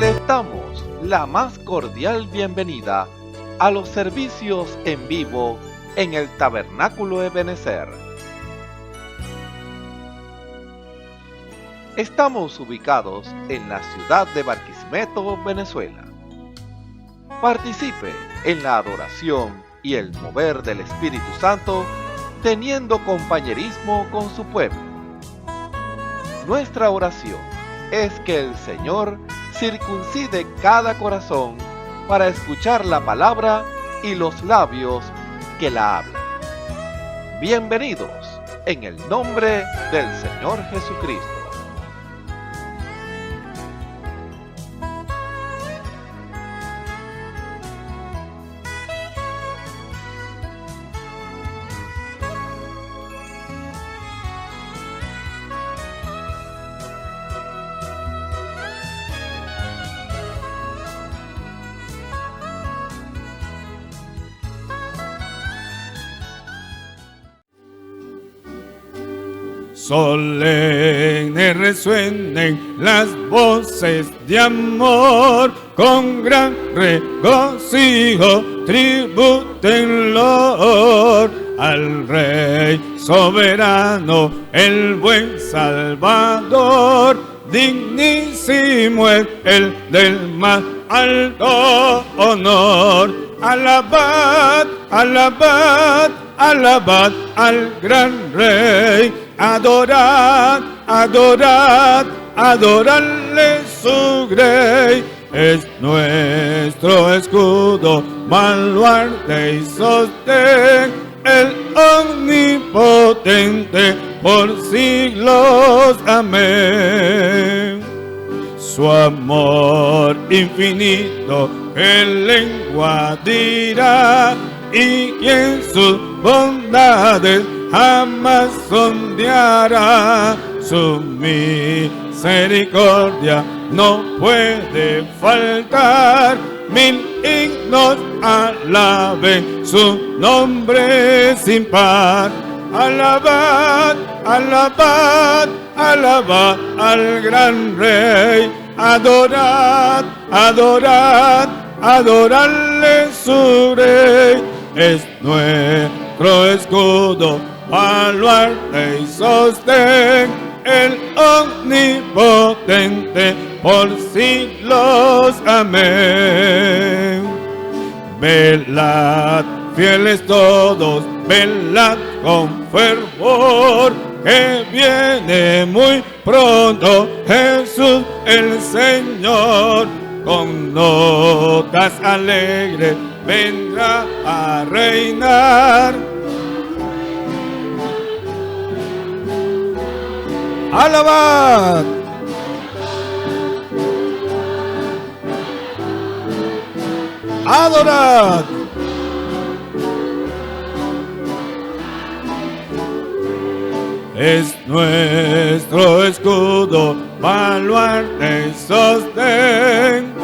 Les damos la más cordial bienvenida a los servicios en vivo en el Tabernáculo Ebenezer. Estamos ubicados en la ciudad de Barquisimeto, Venezuela. Participe en la adoración y el mover del Espíritu Santo, teniendo compañerismo con su pueblo. Nuestra oración es que el Señor circuncide cada corazón para escuchar la palabra y los labios que la hablan. Bienvenidos en el nombre del Señor Jesucristo. Solemnes resuenen las voces de amor, con gran regocijo tribútenlo al Rey soberano, el buen Salvador. Dignísimo es el del más alto honor. Alabad, alabad, alabad al gran Rey. Adorad, adorad, adorarle su grey. Es nuestro escudo, baluarte y sostén, el omnipotente por siglos. Amén. Su amor infinito en lengua dirá, y quien sus bondades jamás sondeará. Su misericordia no puede faltar, mil himnos alaben su nombre sin par. Alabad, alabad, alabad al gran Rey. Adorad, adorad, adorarle su Rey. Es nuestro escudo, baluarte y sostén, el omnipotente por siglos. Amén. Velad, fieles todos, velad con fervor, que viene muy pronto Jesús el Señor. Con notas alegres vendrá a reinar. Alabad, adorad, es nuestro escudo, baluarte y sostén.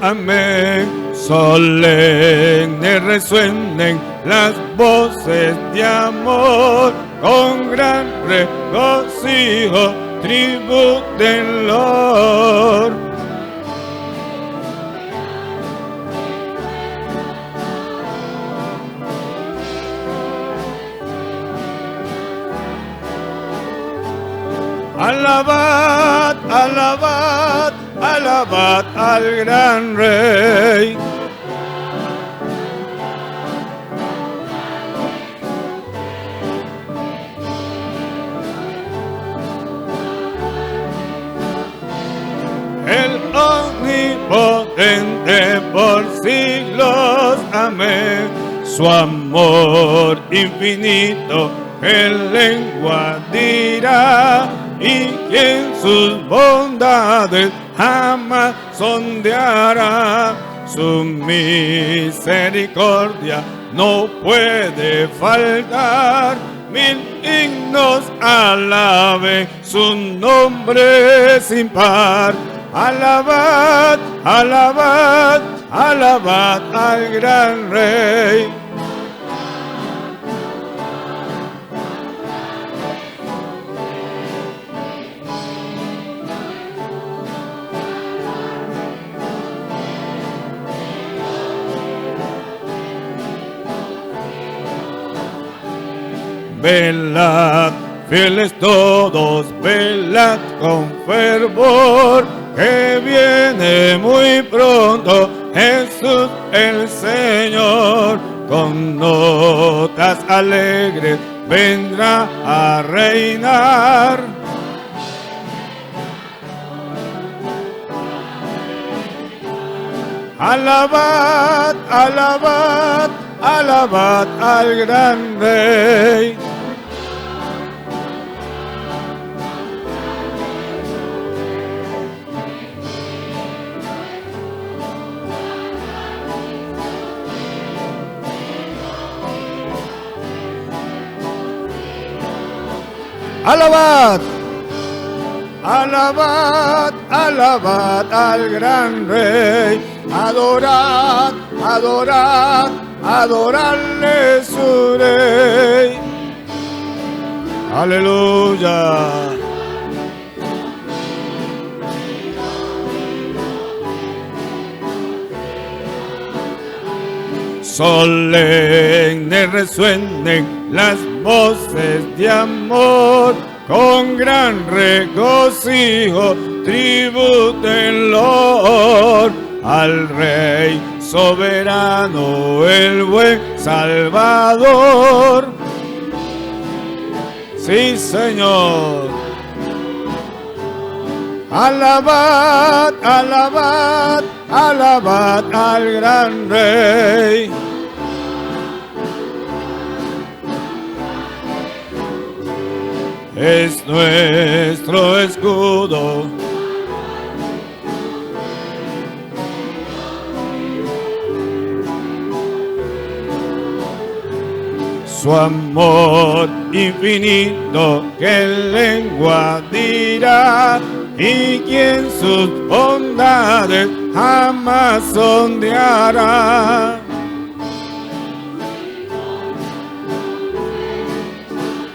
Amén. Solemnes resuenen las voces de amor, con gran regocijo tribútenlo. Alabad, alabad, alabad al gran Rey. El omnipotente por siglos. Amén. Su amor infinito en lengua dirá, y quien sus bondades jamás sondeará. Su misericordia no puede faltar, mil himnos alaben su nombre sin par. Alabad, alabad, alabad al gran Rey. velad, fieles todos, velad con fervor, que viene muy pronto Jesús el Señor, con notas alegres vendrá a reinar. Alabad, alabad, alabad al gran Rey. Alabad, alabad, alabad al gran Rey. Adorad, adorad, adorarle su Rey. Aleluya. Solemnes resuenen las voces de amor, con gran regocijo tribútenlo al Rey soberano, el buen Salvador. Sí, Señor. Alabad, alabad, alabad al gran Rey. Es nuestro escudo. Su amor infinito, que lengua dirá, y quien sus bondades jamás sondeará.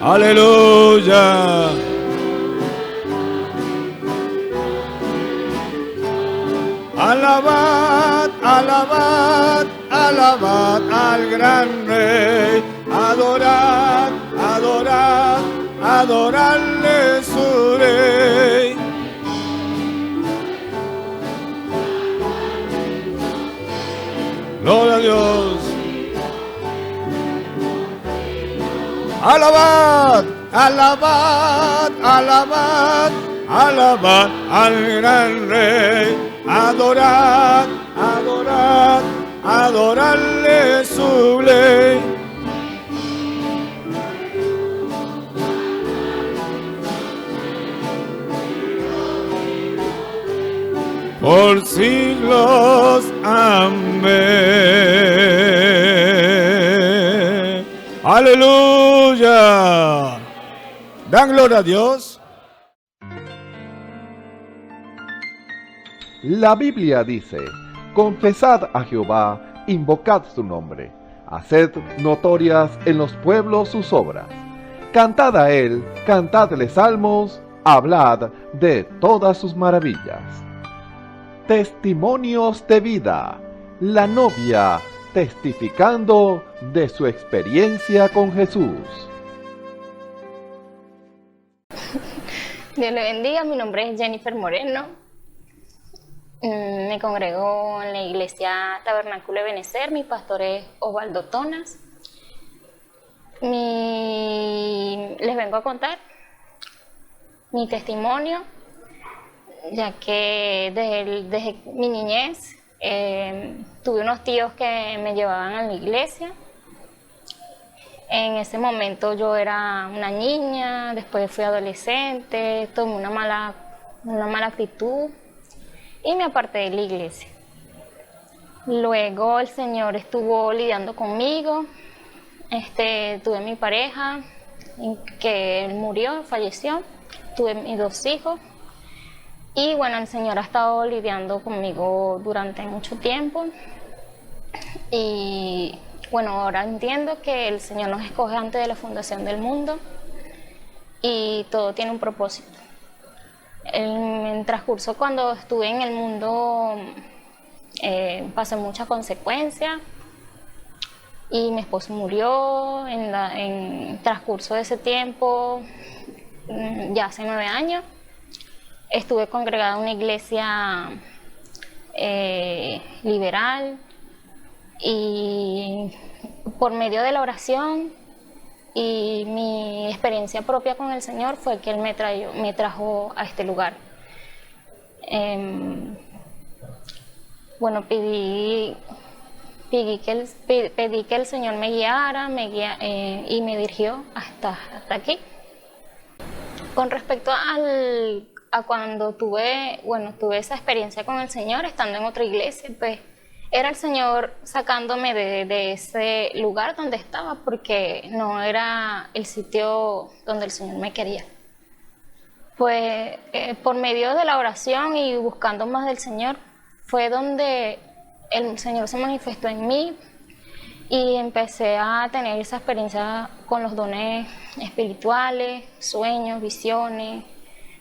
Aleluya. Alabad, alabad, alabad al gran Rey. Adorad, adorad, adorarle su Rey. Gloria a Dios. Alabad, alabad, alabad, alabad al gran Rey. Adorad, adorad, adorarle su ley. Por siglos, amén. Aleluya. Dan gloria a Dios. La Biblia dice: confesad a Jehová, invocad su nombre, haced notorias en los pueblos sus obras, cantad a él, cantadle salmos, hablad de todas sus maravillas. Testimonios de vida, la novia testificando de su experiencia con Jesús. Dios le bendiga, mi nombre es Jennifer Moreno. Me congrego en la iglesia Tabernáculo de Benecer, mi pastor es Osvaldo Tonas. Les vengo a contar mi testimonio, ya que desde mi niñez tuve unos tíos que me llevaban a la iglesia. En ese momento yo era una niña, después fui adolescente, tomé una mala actitud y me aparté de la iglesia. Luego el Señor estuvo lidiando conmigo. Tuve mi pareja, que él murió, falleció. Tuve mis 2 hijos. Y bueno, el Señor ha estado lidiando conmigo durante mucho tiempo. Y bueno, ahora entiendo que el Señor nos escoge antes de la fundación del mundo. Y todo tiene un propósito. En el transcurso cuando estuve en el mundo pasé muchas consecuencias, y mi esposo murió en transcurso de ese tiempo, ya hace 9 años. Estuve congregada en una iglesia liberal, y por medio de la oración y mi experiencia propia con el Señor fue que Él me trajo a este lugar. Bueno, pedí que el Señor me guiara, y me dirigió hasta aquí. Con respecto a cuando tuve esa experiencia con el Señor, estando en otra iglesia, pues era el Señor sacándome de ese lugar donde estaba, porque no era el sitio donde el Señor me quería. Pues por medio de la oración y buscando más del Señor, fue donde el Señor se manifestó en mí y empecé a tener esa experiencia con los dones espirituales, sueños, visiones.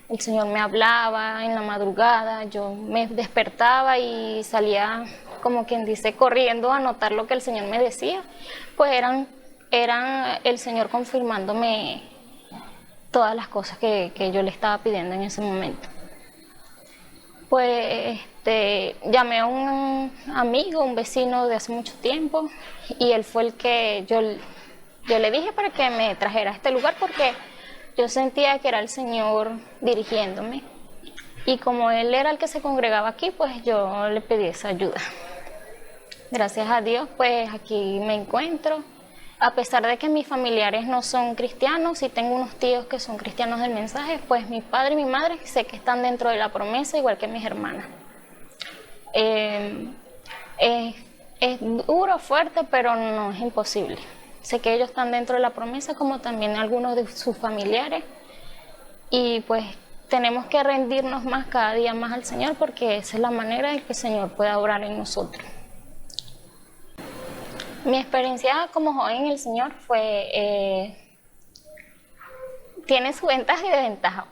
El Señor me hablaba en la madrugada, yo me despertaba y salía, como quien dice, corriendo a notar lo que el Señor me decía. Pues eran el Señor confirmándome todas las cosas que yo le estaba pidiendo en ese momento. Pues llamé a un amigo, un vecino de hace mucho tiempo, y él fue el que yo le dije para que me trajera a este lugar, porque yo sentía que era el Señor dirigiéndome, y como él era el que se congregaba aquí, pues yo le pedí esa ayuda. Gracias a Dios, pues aquí me encuentro. A pesar de que mis familiares no son cristianos, sí tengo unos tíos que son cristianos del mensaje, pues mi padre y mi madre sé que están dentro de la promesa, igual que mis hermanas. Es duro, fuerte, pero no es imposible. Sé que ellos están dentro de la promesa, como también algunos de sus familiares, y pues tenemos que rendirnos más cada día más al Señor, porque esa es la manera en que el Señor pueda obrar en nosotros. Mi experiencia como joven en el Señor fue, tiene su ventaja y desventaja,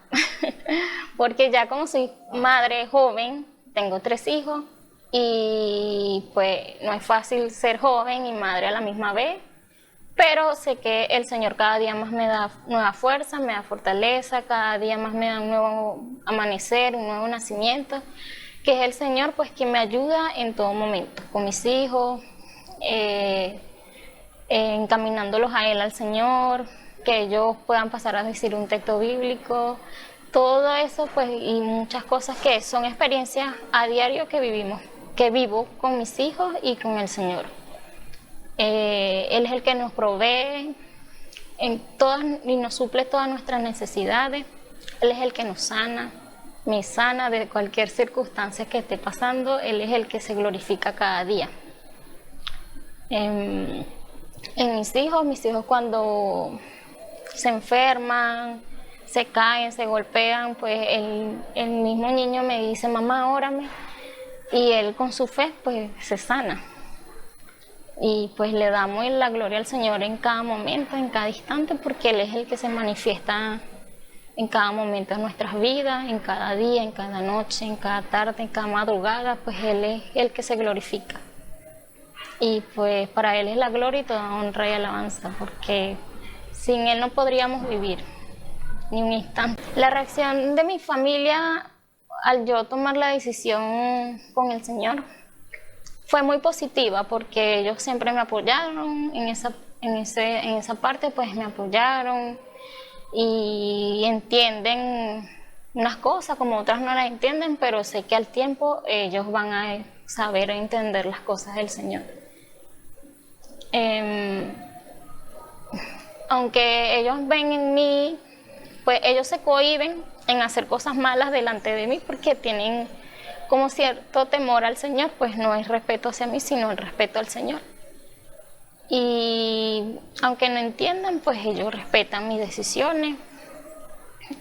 porque ya como soy madre joven, tengo 3 hijos, y pues no es fácil ser joven y madre a la misma vez, pero sé que el Señor cada día más me da nueva fuerza, me da fortaleza, cada día más me da un nuevo amanecer, un nuevo nacimiento, que es el Señor pues quien me ayuda en todo momento, con mis hijos, encaminándolos a Él, al Señor, que ellos puedan pasar a decir un texto bíblico, todo eso pues, y muchas cosas que son experiencias a diario que vivo con mis hijos y con el Señor. Él es el que nos provee y nos suple todas nuestras necesidades. Él es el que nos sana, me sana de cualquier circunstancia que esté pasando. Él es el que se glorifica cada día. En mis hijos cuando se enferman, se caen, se golpean, pues el mismo niño me dice, mamá, órame, y él con su fe pues se sana. Y pues le damos la gloria al Señor en cada momento, en cada instante, porque Él es el que se manifiesta en cada momento de nuestras vidas, en cada día, en cada noche, en cada tarde, en cada madrugada, pues Él es el que se glorifica. Y pues para Él es la gloria y toda honra y alabanza, porque sin Él no podríamos vivir ni un instante. La reacción de mi familia al yo tomar la decisión con el Señor fue muy positiva, porque ellos siempre me apoyaron en esa parte, pues me apoyaron y entienden unas cosas como otras no las entienden, pero sé que al tiempo ellos van a saber entender las cosas del Señor. Aunque ellos ven en mí, pues ellos se cohíben en hacer cosas malas delante de mí porque tienen como cierto temor al Señor, pues no es respeto hacia mí, sino el respeto al Señor. Y aunque no entiendan, pues ellos respetan mis decisiones,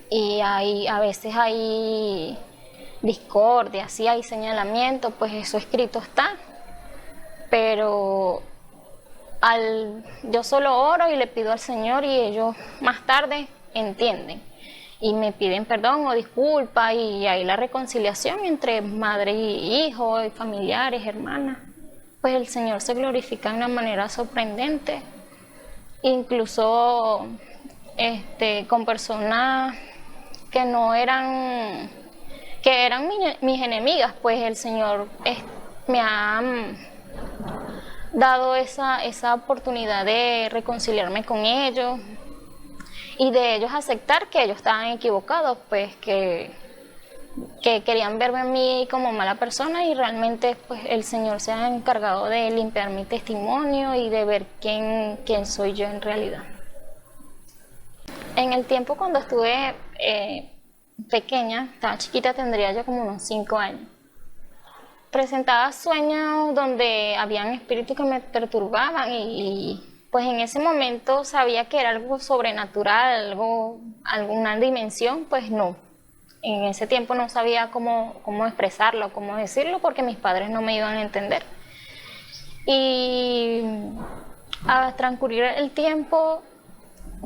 y a veces hay discordia, sí hay señalamiento, pues eso escrito está, pero yo solo oro y le pido al Señor, y ellos más tarde entienden y me piden perdón o disculpa, y hay la reconciliación entre madre y hijo, y familiares, hermanas, pues el Señor se glorifica de una manera sorprendente, incluso con personas que no eran, que eran mis enemigas, pues el Señor me ha dado esa oportunidad de reconciliarme con ellos y de ellos aceptar que ellos estaban equivocados, pues que querían verme a mí como mala persona, y realmente pues el Señor se ha encargado de limpiar mi testimonio y de ver quién soy yo en realidad. En el tiempo cuando estuve pequeña, estaba chiquita, tendría yo como unos 5 años. Presentaba sueños donde habían espíritus que me perturbaban y pues en ese momento sabía que era algo sobrenatural, alguna dimensión, pues no. En ese tiempo no sabía cómo expresarlo, cómo decirlo, porque mis padres no me iban a entender. Y al transcurrir el tiempo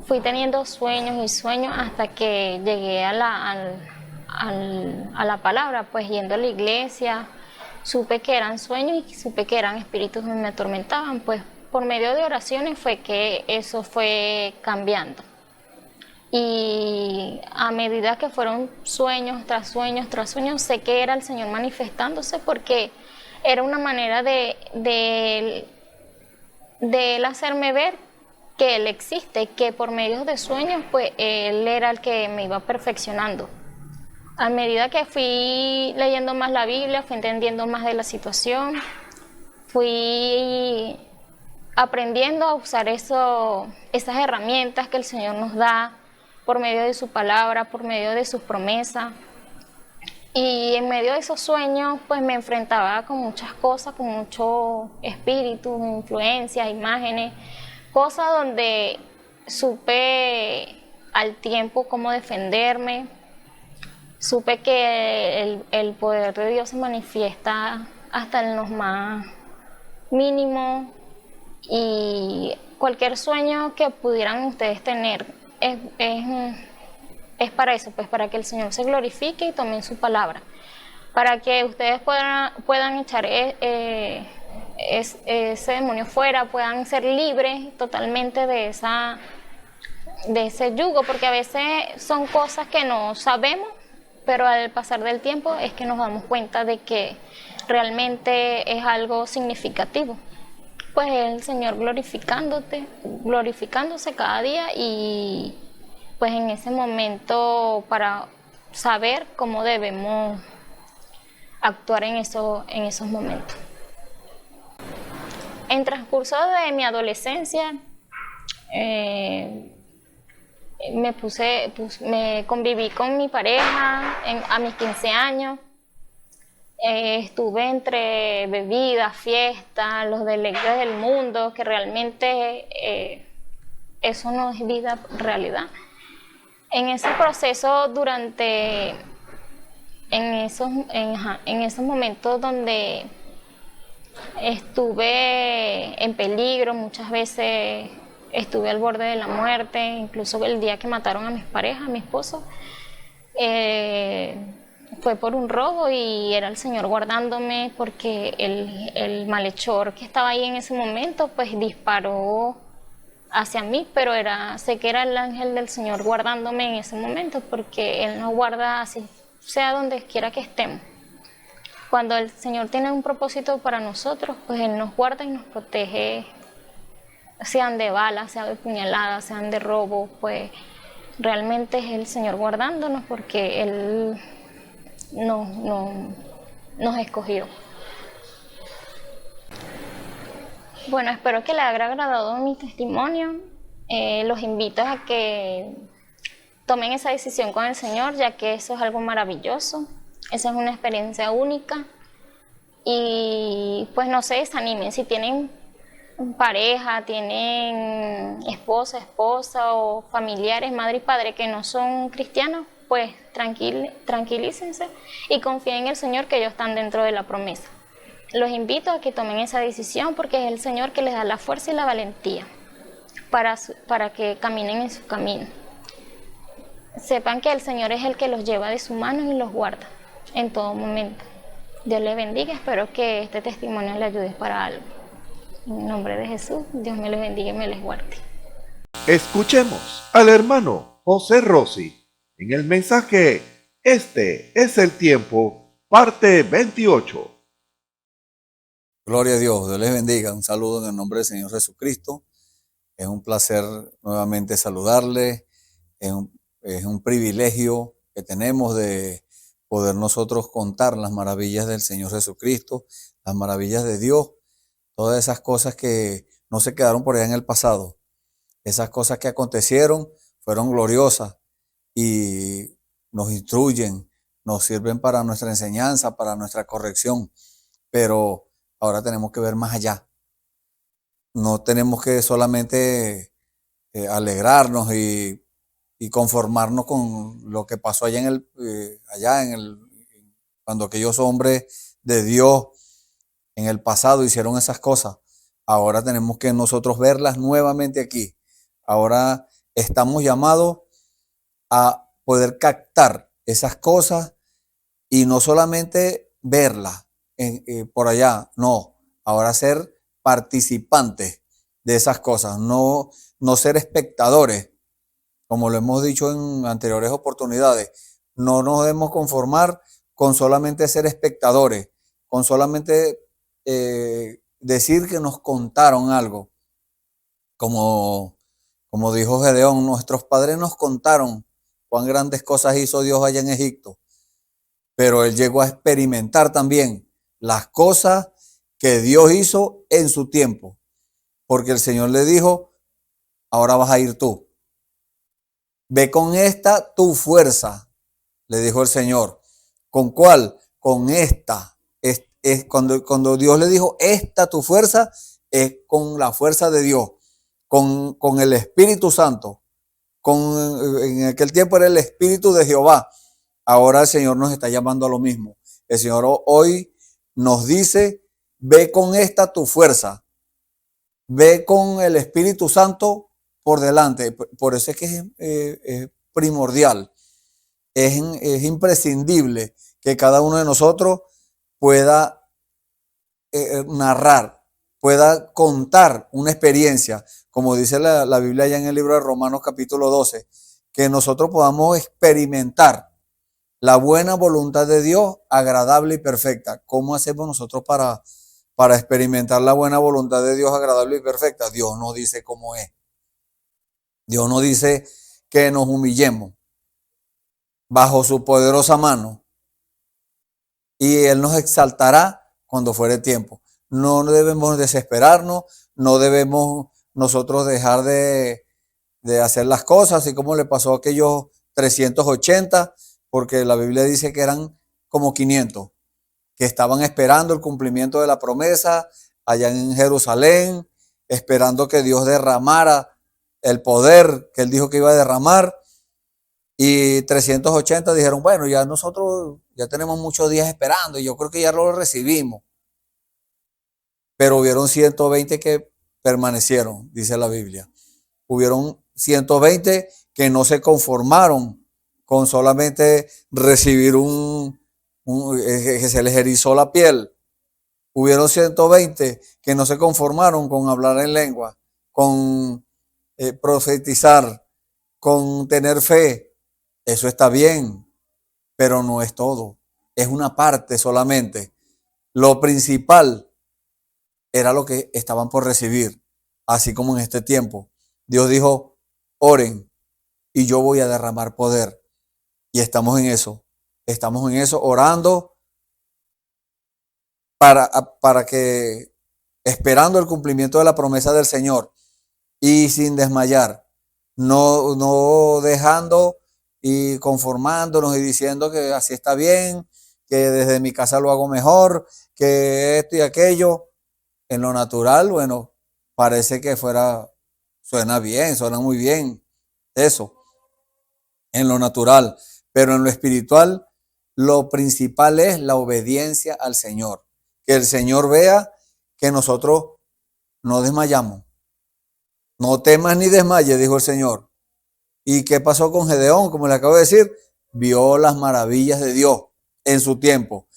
fui teniendo sueños y sueños hasta que llegué a la palabra, pues yendo a la iglesia, supe que eran sueños y supe que eran espíritus que me atormentaban, pues por medio de oraciones fue que eso fue cambiando. Y a medida que fueron sueños tras sueños tras sueños, sé que era el Señor manifestándose, porque era una manera de Él hacerme ver que Él existe, que por medio de sueños pues Él era el que me iba perfeccionando. A medida que fui leyendo más la Biblia, fui entendiendo más de la situación, fui aprendiendo a usar esas herramientas que el Señor nos da por medio de su palabra, por medio de sus promesas. Y en medio de esos sueños pues me enfrentaba con muchas cosas, con muchos espíritus, influencias, imágenes, cosas donde supe al tiempo cómo defenderme. Supe que el poder de Dios se manifiesta hasta en los más mínimos, y cualquier sueño que pudieran ustedes tener es para eso, pues para que el Señor se glorifique y tomen su palabra, para que ustedes puedan echar ese demonio fuera, puedan ser libres totalmente de ese yugo, porque a veces son cosas que no sabemos, pero al pasar del tiempo es que nos damos cuenta de que realmente es algo significativo. Pues el Señor glorificándose cada día, y pues en ese momento para saber cómo debemos actuar en esos momentos. En transcurso de mi adolescencia me conviví con mi pareja a mis 15 años. Estuve entre bebidas, fiestas, los deleites del mundo, que realmente eso no es vida realidad. En ese proceso, en esos momentos donde estuve en peligro, muchas veces estuve al borde de la muerte, incluso el día que mataron a mis parejas, a mi esposo, fue por un robo, y era el Señor guardándome, porque el malhechor que estaba ahí en ese momento pues disparó hacia mí, pero sé que era el ángel del Señor guardándome en ese momento, porque Él nos guarda así sea donde quiera que estemos. Cuando el Señor tiene un propósito para nosotros, pues Él nos guarda y nos protege, sean de balas, sean de puñaladas, sean de robo, pues realmente es el Señor guardándonos, porque Él nos escogió. Bueno, espero que les haya agradado mi testimonio. Los invito a que tomen esa decisión con el Señor, ya que eso es algo maravilloso. Esa es una experiencia única. Y pues no se desanimen. Si tienen pareja, tienen esposa o familiares, madre y padre que no son cristianos, pues tranquilícense y confíen en el Señor, que ellos están dentro de la promesa. Los invito a que tomen esa decisión, porque es el Señor que les da la fuerza y la valentía para que caminen en su camino. Sepan que el Señor es el que los lleva de su mano y los guarda en todo momento. Dios le bendiga, espero que este testimonio le ayude para algo. En el nombre de Jesús, Dios me les bendiga y me les guarde. Escuchemos al hermano José Rossi en el mensaje Este es el tiempo, parte 28. Gloria a Dios, Dios les bendiga. Un saludo en el nombre del Señor Jesucristo. Es un placer nuevamente saludarles. Es un privilegio que tenemos de poder nosotros contar las maravillas del Señor Jesucristo, las maravillas de Dios, todas esas cosas que no se quedaron por allá en el pasado. Esas cosas que acontecieron fueron gloriosas y nos instruyen, nos sirven para nuestra enseñanza, para nuestra corrección, pero ahora tenemos que ver más allá. No tenemos que solamente alegrarnos y conformarnos con lo que pasó allá cuando aquellos hombres de Dios en el pasado hicieron esas cosas. Ahora tenemos que nosotros verlas nuevamente aquí. Ahora estamos llamados a poder captar esas cosas y no solamente verlas por allá, no, ahora ser participantes de esas cosas, no ser espectadores, como lo hemos dicho en anteriores oportunidades. No nos debemos conformar con solamente ser espectadores, con solamente decir que nos contaron algo. Como dijo Gedeón, nuestros padres nos contaron cuán grandes cosas hizo Dios allá en Egipto, pero él llegó a experimentar también las cosas que Dios hizo en su tiempo, porque el Señor le dijo, ahora vas a ir tú. Ve con esta tu fuerza, le dijo el Señor. ¿Con cuál? Con esta. Cuando Dios le dijo, esta tu fuerza, es con la fuerza de Dios, con el Espíritu Santo. En aquel tiempo era el Espíritu de Jehová. Ahora el Señor nos está llamando a lo mismo. El Señor hoy nos dice, ve con esta tu fuerza. Ve con el Espíritu Santo por delante. Por eso es que es primordial, es imprescindible que cada uno de nosotros pueda narrar, pueda contar una experiencia, como dice la Biblia allá en el libro de Romanos capítulo 12, que nosotros podamos experimentar la buena voluntad de Dios, agradable y perfecta. ¿Cómo hacemos nosotros para experimentar la buena voluntad de Dios, agradable y perfecta? Dios nos dice cómo es. Dios nos dice que nos humillemos bajo su poderosa mano y Él nos exaltará cuando fuere tiempo. No debemos desesperarnos, no debemos nosotros dejar de hacer las cosas, así como le pasó a aquellos 380, porque la Biblia dice que eran como 500, que estaban esperando el cumplimiento de la promesa allá en Jerusalén, esperando que Dios derramara el poder que Él dijo que iba a derramar. Y 380 dijeron, bueno, ya nosotros ya tenemos muchos días esperando y yo creo que ya lo recibimos. Pero hubieron 120 que permanecieron, dice la Biblia. Hubieron 120 que no se conformaron con solamente recibir que se les erizó la piel. Hubieron 120 que no se conformaron con hablar en lengua, con profetizar, con tener fe. Eso está bien, pero no es todo. Es una parte solamente. Lo principal era lo que estaban por recibir, así como en este tiempo. Dios dijo, oren y yo voy a derramar poder. Y estamos en eso, orando para que, esperando el cumplimiento de la promesa del Señor y sin desmayar, no dejando y conformándonos y diciendo que así está bien, que desde mi casa lo hago mejor, que esto y aquello. En lo natural, bueno, parece que suena bien, suena muy bien, eso, en lo natural, pero en lo espiritual, lo principal es la obediencia al Señor, que el Señor vea que nosotros no desmayamos. No temas ni desmayes, dijo el Señor. ¿Y qué pasó con Gedeón? Como le acabo de decir, vio las maravillas de Dios en su tiempo.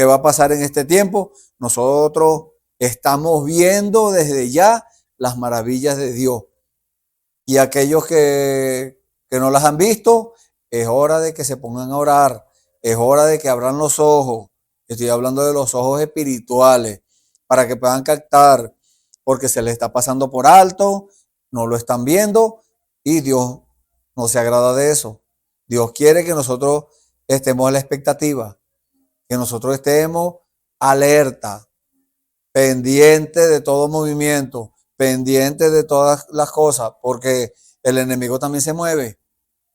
¿qué va a pasar en este tiempo? Nosotros estamos viendo desde ya las maravillas de Dios. Y aquellos que no las han visto, es hora de que se pongan a orar, es hora de que abran los ojos. Estoy hablando de los ojos espirituales, para que puedan captar, porque se les está pasando por alto, no lo están viendo y Dios no se agrada de eso. Dios quiere que nosotros estemos a la expectativa, que nosotros estemos alerta, pendiente de todo movimiento, pendiente de todas las cosas, porque el enemigo también se mueve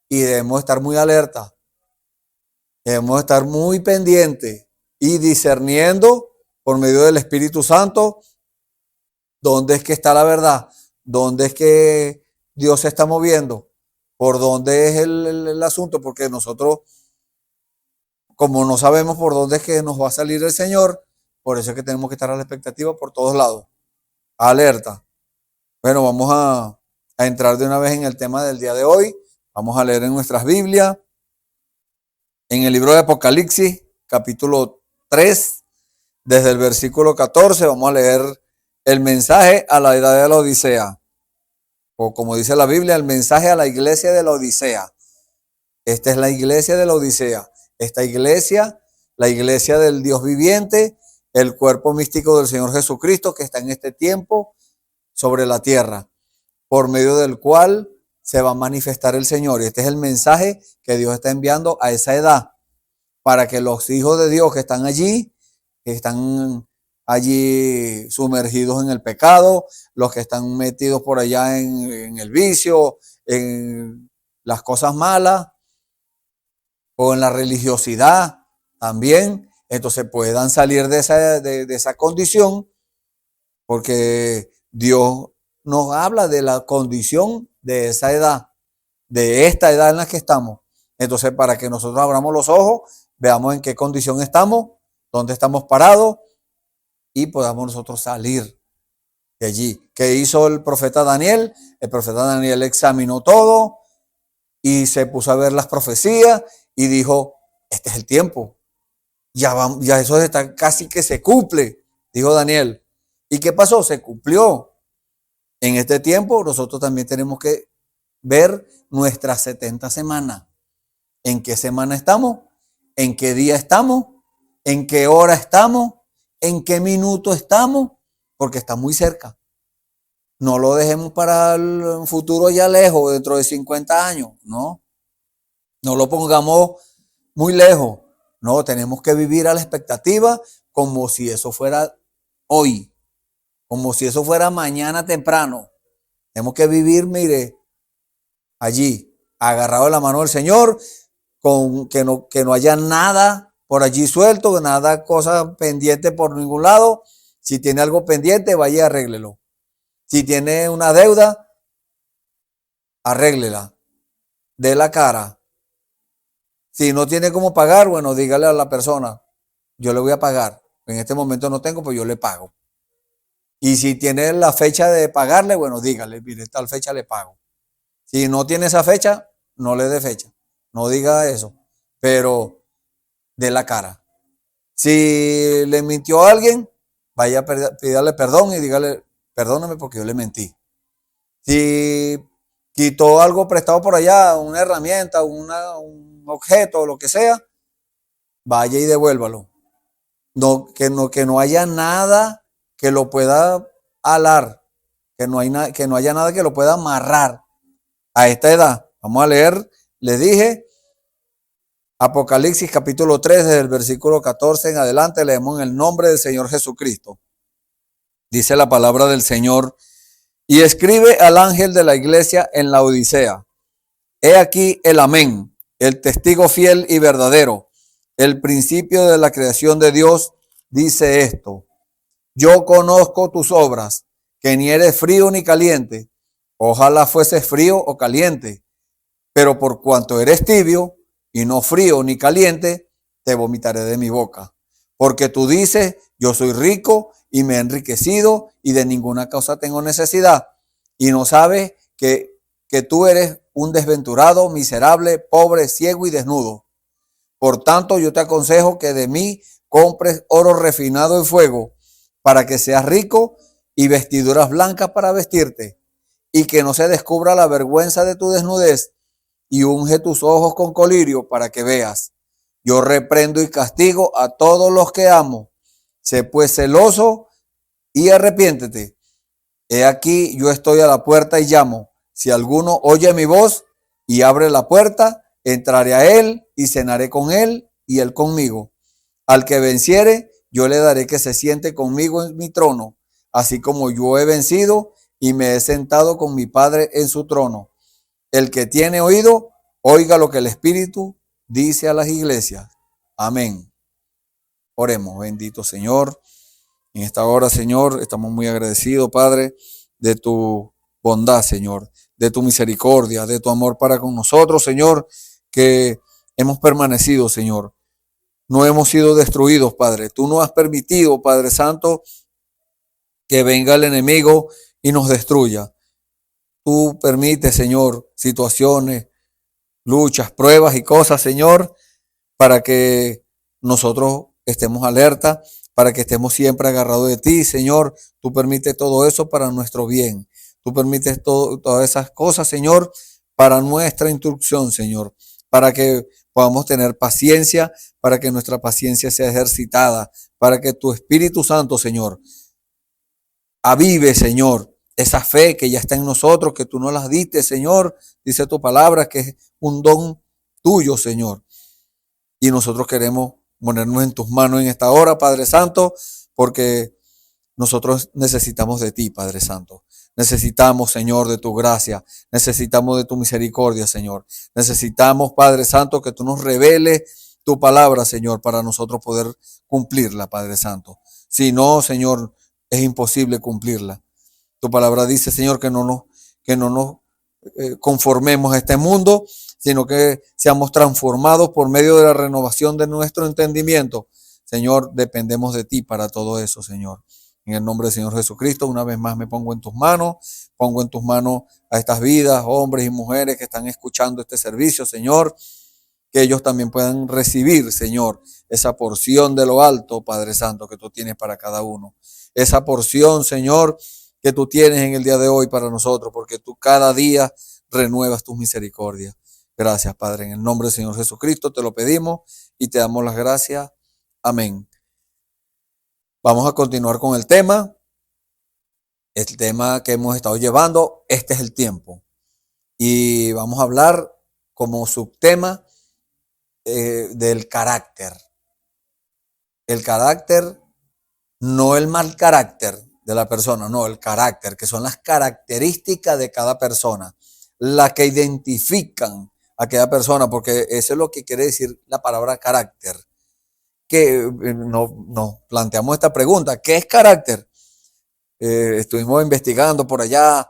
y debemos estar muy alerta, debemos estar muy pendientes y discerniendo por medio del Espíritu Santo dónde es que está la verdad, dónde es que Dios se está moviendo, por dónde es el asunto, porque nosotros, como no sabemos por dónde es que nos va a salir el Señor, por eso es que tenemos que estar a la expectativa por todos lados, alerta. Bueno, vamos a entrar de una vez en el tema del día de hoy. Vamos a leer en nuestras Biblias, en el libro de Apocalipsis, capítulo 3, desde el versículo 14, vamos a leer el mensaje a la edad de la Odisea, o como dice la Biblia, el mensaje a la iglesia de la Odisea. Esta es la iglesia de la Odisea. Esta iglesia, la iglesia del Dios viviente, el cuerpo místico del Señor Jesucristo que está en este tiempo sobre la tierra, por medio del cual se va a manifestar el Señor. Y este es el mensaje que Dios está enviando a esa edad, para que los hijos de Dios que están allí sumergidos en el pecado, los que están metidos por allá en el vicio, en las cosas malas o en la religiosidad también, entonces puedan salir de esa condición, porque Dios nos habla de la condición de esa edad, de esta edad en la que estamos. Entonces, para que nosotros abramos los ojos, veamos en qué condición estamos, dónde estamos parados y podamos nosotros salir de allí. ¿Qué hizo el profeta Daniel? El profeta Daniel examinó todo y se puso a ver las profecías y dijo, este es el tiempo. Ya eso está casi que se cumple, dijo Daniel. ¿Y qué pasó? Se cumplió. En este tiempo nosotros también tenemos que ver nuestras 70 semanas. ¿En qué semana estamos? ¿En qué día estamos? ¿En qué hora estamos? ¿En qué minuto estamos? Porque está muy cerca. No lo dejemos para el futuro ya lejos, dentro de 50 años, ¿no? No lo pongamos muy lejos. No, tenemos que vivir a la expectativa como si eso fuera hoy, como si eso fuera mañana temprano. Tenemos que vivir, mire, allí, agarrado de la mano del Señor, con que no haya nada por allí suelto, nada, cosa pendiente por ningún lado. Si tiene algo pendiente, vaya y arréglelo. Si tiene una deuda, arréglela, dé la cara. Si no tiene cómo pagar, bueno, dígale a la persona, yo le voy a pagar. En este momento no tengo, pues yo le pago. Y si tiene la fecha de pagarle, bueno, dígale, mire, tal fecha le pago. Si no tiene esa fecha, no le dé fecha. No diga eso, pero dé la cara. Si le mintió a alguien, vaya a pedirle perdón y dígale, perdóname porque yo le mentí. Si quitó algo prestado por allá, una herramienta, un objeto, lo que sea, vaya y devuélvalo. Que no haya nada que lo pueda alar, que no haya nada que lo pueda amarrar a esta edad. Vamos a leer, les dije, Apocalipsis capítulo 3, desde el versículo 14 en adelante, leemos en el nombre del Señor Jesucristo. Dice la palabra del Señor, y escribe al ángel de la iglesia en la Odisea. He aquí el amén, el testigo fiel y verdadero, el principio de la creación de Dios, dice esto. Yo conozco tus obras, que ni eres frío ni caliente. Ojalá fueses frío o caliente, pero por cuanto eres tibio y no frío ni caliente, te vomitaré de mi boca. Porque tú dices, yo soy rico y me he enriquecido y de ninguna cosa tengo necesidad. Y no sabes que tú eres un desventurado, miserable, pobre, ciego y desnudo. Por tanto, yo te aconsejo que de mí compres oro refinado en fuego para que seas rico y vestiduras blancas para vestirte y que no se descubra la vergüenza de tu desnudez y unge tus ojos con colirio para que veas. Yo reprendo y castigo a todos los que amo. Sé pues celoso y arrepiéntete. He aquí, yo estoy a la puerta y llamo. Si alguno oye mi voz y abre la puerta, entraré a él y cenaré con él y él conmigo. Al que venciere, yo le daré que se siente conmigo en mi trono, así como yo he vencido y me he sentado con mi Padre en su trono. El que tiene oído, oiga lo que el Espíritu dice a las iglesias. Amén. Oremos, bendito Señor. En esta hora, Señor, estamos muy agradecidos, Padre, de tu bondad, Señor, de tu misericordia, de tu amor para con nosotros, Señor, que hemos permanecido, Señor. No hemos sido destruidos, Padre. Tú no has permitido, Padre Santo, que venga el enemigo y nos destruya. Tú permites, Señor, situaciones, luchas, pruebas y cosas, Señor, para que nosotros estemos alerta, para que estemos siempre agarrados de ti, Señor. Tú permites todo eso para nuestro bien. Tú permites todas esas cosas, Señor, para nuestra instrucción, Señor, para que podamos tener paciencia, para que nuestra paciencia sea ejercitada, para que tu Espíritu Santo, Señor, avive, Señor, esa fe que ya está en nosotros, que tú nos las diste, Señor. Dice tu palabra que es un don tuyo, Señor. Y nosotros queremos ponernos en tus manos en esta hora, Padre Santo, porque nosotros necesitamos de ti, Padre Santo. Necesitamos, Señor, de tu gracia. Necesitamos de tu misericordia, Señor. Necesitamos, Padre Santo, que tú nos reveles tu palabra, Señor, para nosotros poder cumplirla, Padre Santo. Si no, Señor, es imposible cumplirla. Tu palabra dice, Señor, que no nos conformemos a este mundo, sino que seamos transformados por medio de la renovación de nuestro entendimiento. Señor, dependemos de ti para todo eso, Señor. En el nombre del Señor Jesucristo, una vez más me pongo en tus manos a estas vidas, hombres y mujeres que están escuchando este servicio, Señor, que ellos también puedan recibir, Señor, esa porción de lo alto, Padre Santo, que tú tienes para cada uno. Esa porción, Señor, que tú tienes en el día de hoy para nosotros, porque tú cada día renuevas tus misericordias. Gracias, Padre. En el nombre del Señor Jesucristo te lo pedimos y te damos las gracias. Amén. Vamos a continuar con el tema que hemos estado llevando. Este es el tiempo. Y vamos a hablar como subtema del carácter. El carácter, no el mal carácter de la persona, no, el carácter, que son las características de cada persona, las que identifican a cada persona, porque eso es lo que quiere decir la palabra carácter. Que nos planteamos esta pregunta, ¿qué es carácter? Estuvimos investigando por allá,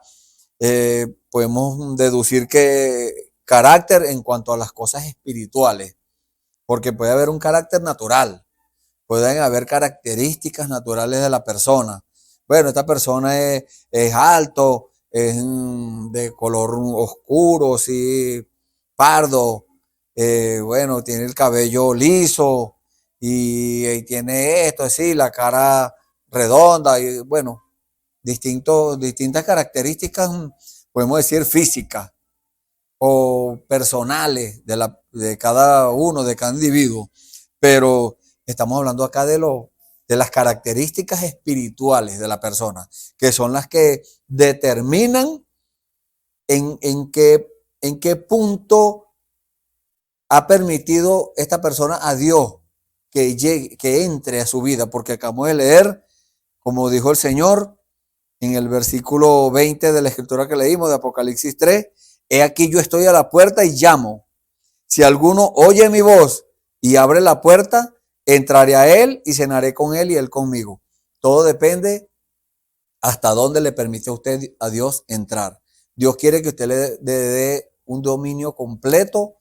podemos deducir que carácter en cuanto a las cosas espirituales, porque puede haber un carácter natural, pueden haber características naturales de la persona. Bueno, esta persona es alto, es de color oscuro, sí, pardo, bueno, tiene el cabello liso y tiene esto, así, la cara redonda y bueno, distintas características, podemos decir físicas o personales de cada uno, de cada individuo, pero estamos hablando acá de las características espirituales de la persona, que son las que determinan en qué punto ha permitido esta persona a Dios que entre a su vida, porque acabamos de leer, como dijo el Señor en el versículo 20 de la escritura que leímos de Apocalipsis 3, he aquí yo estoy a la puerta y llamo. Si alguno oye mi voz y abre la puerta, entraré a él y cenaré con él y él conmigo. Todo depende hasta dónde le permite a usted a Dios entrar. Dios quiere que usted le dé un dominio completo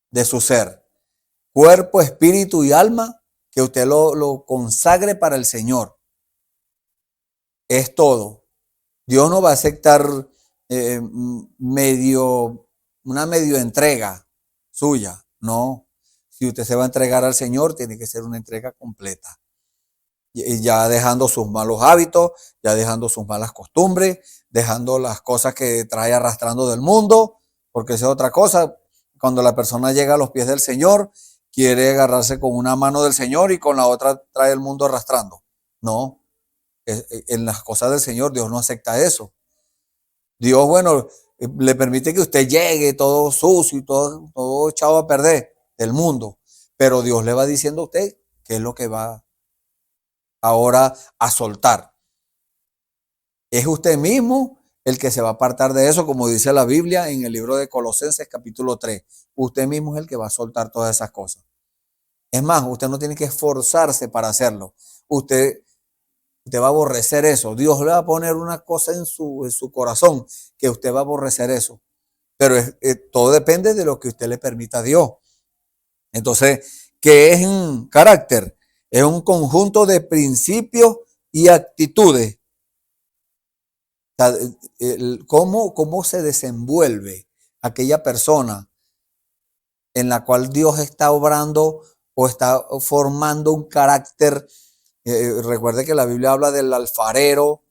de su ser, cuerpo, espíritu y alma, que usted lo consagre para el Señor. Es todo. Dios no va a aceptar una medio entrega suya, no. Si usted se va a entregar al Señor, tiene que ser una entrega completa. Y ya dejando sus malos hábitos, ya dejando sus malas costumbres, dejando las cosas que trae arrastrando del mundo, porque esa es otra cosa. Cuando la persona llega a los pies del Señor, quiere agarrarse con una mano del Señor y con la otra trae el mundo arrastrando. No, en las cosas del Señor Dios no acepta eso. Dios, bueno, le permite que usted llegue todo sucio y todo echado a perder del mundo, pero Dios le va diciendo a usted qué es lo que va ahora a soltar. Es usted mismo el que se va a apartar de eso, como dice la Biblia en el libro de Colosenses capítulo 3. Usted mismo es el que va a soltar todas esas cosas. Es más, usted no tiene que esforzarse para hacerlo. Usted va a aborrecer eso. Dios le va a poner una cosa en su corazón que usted va a aborrecer eso. Pero todo depende de lo que usted le permita a Dios. Entonces, ¿qué es un carácter? Es un conjunto de principios y actitudes. O sea, cómo se desenvuelve aquella persona en la cual Dios está obrando o está formando un carácter. Recuerde que la Biblia habla del alfarero.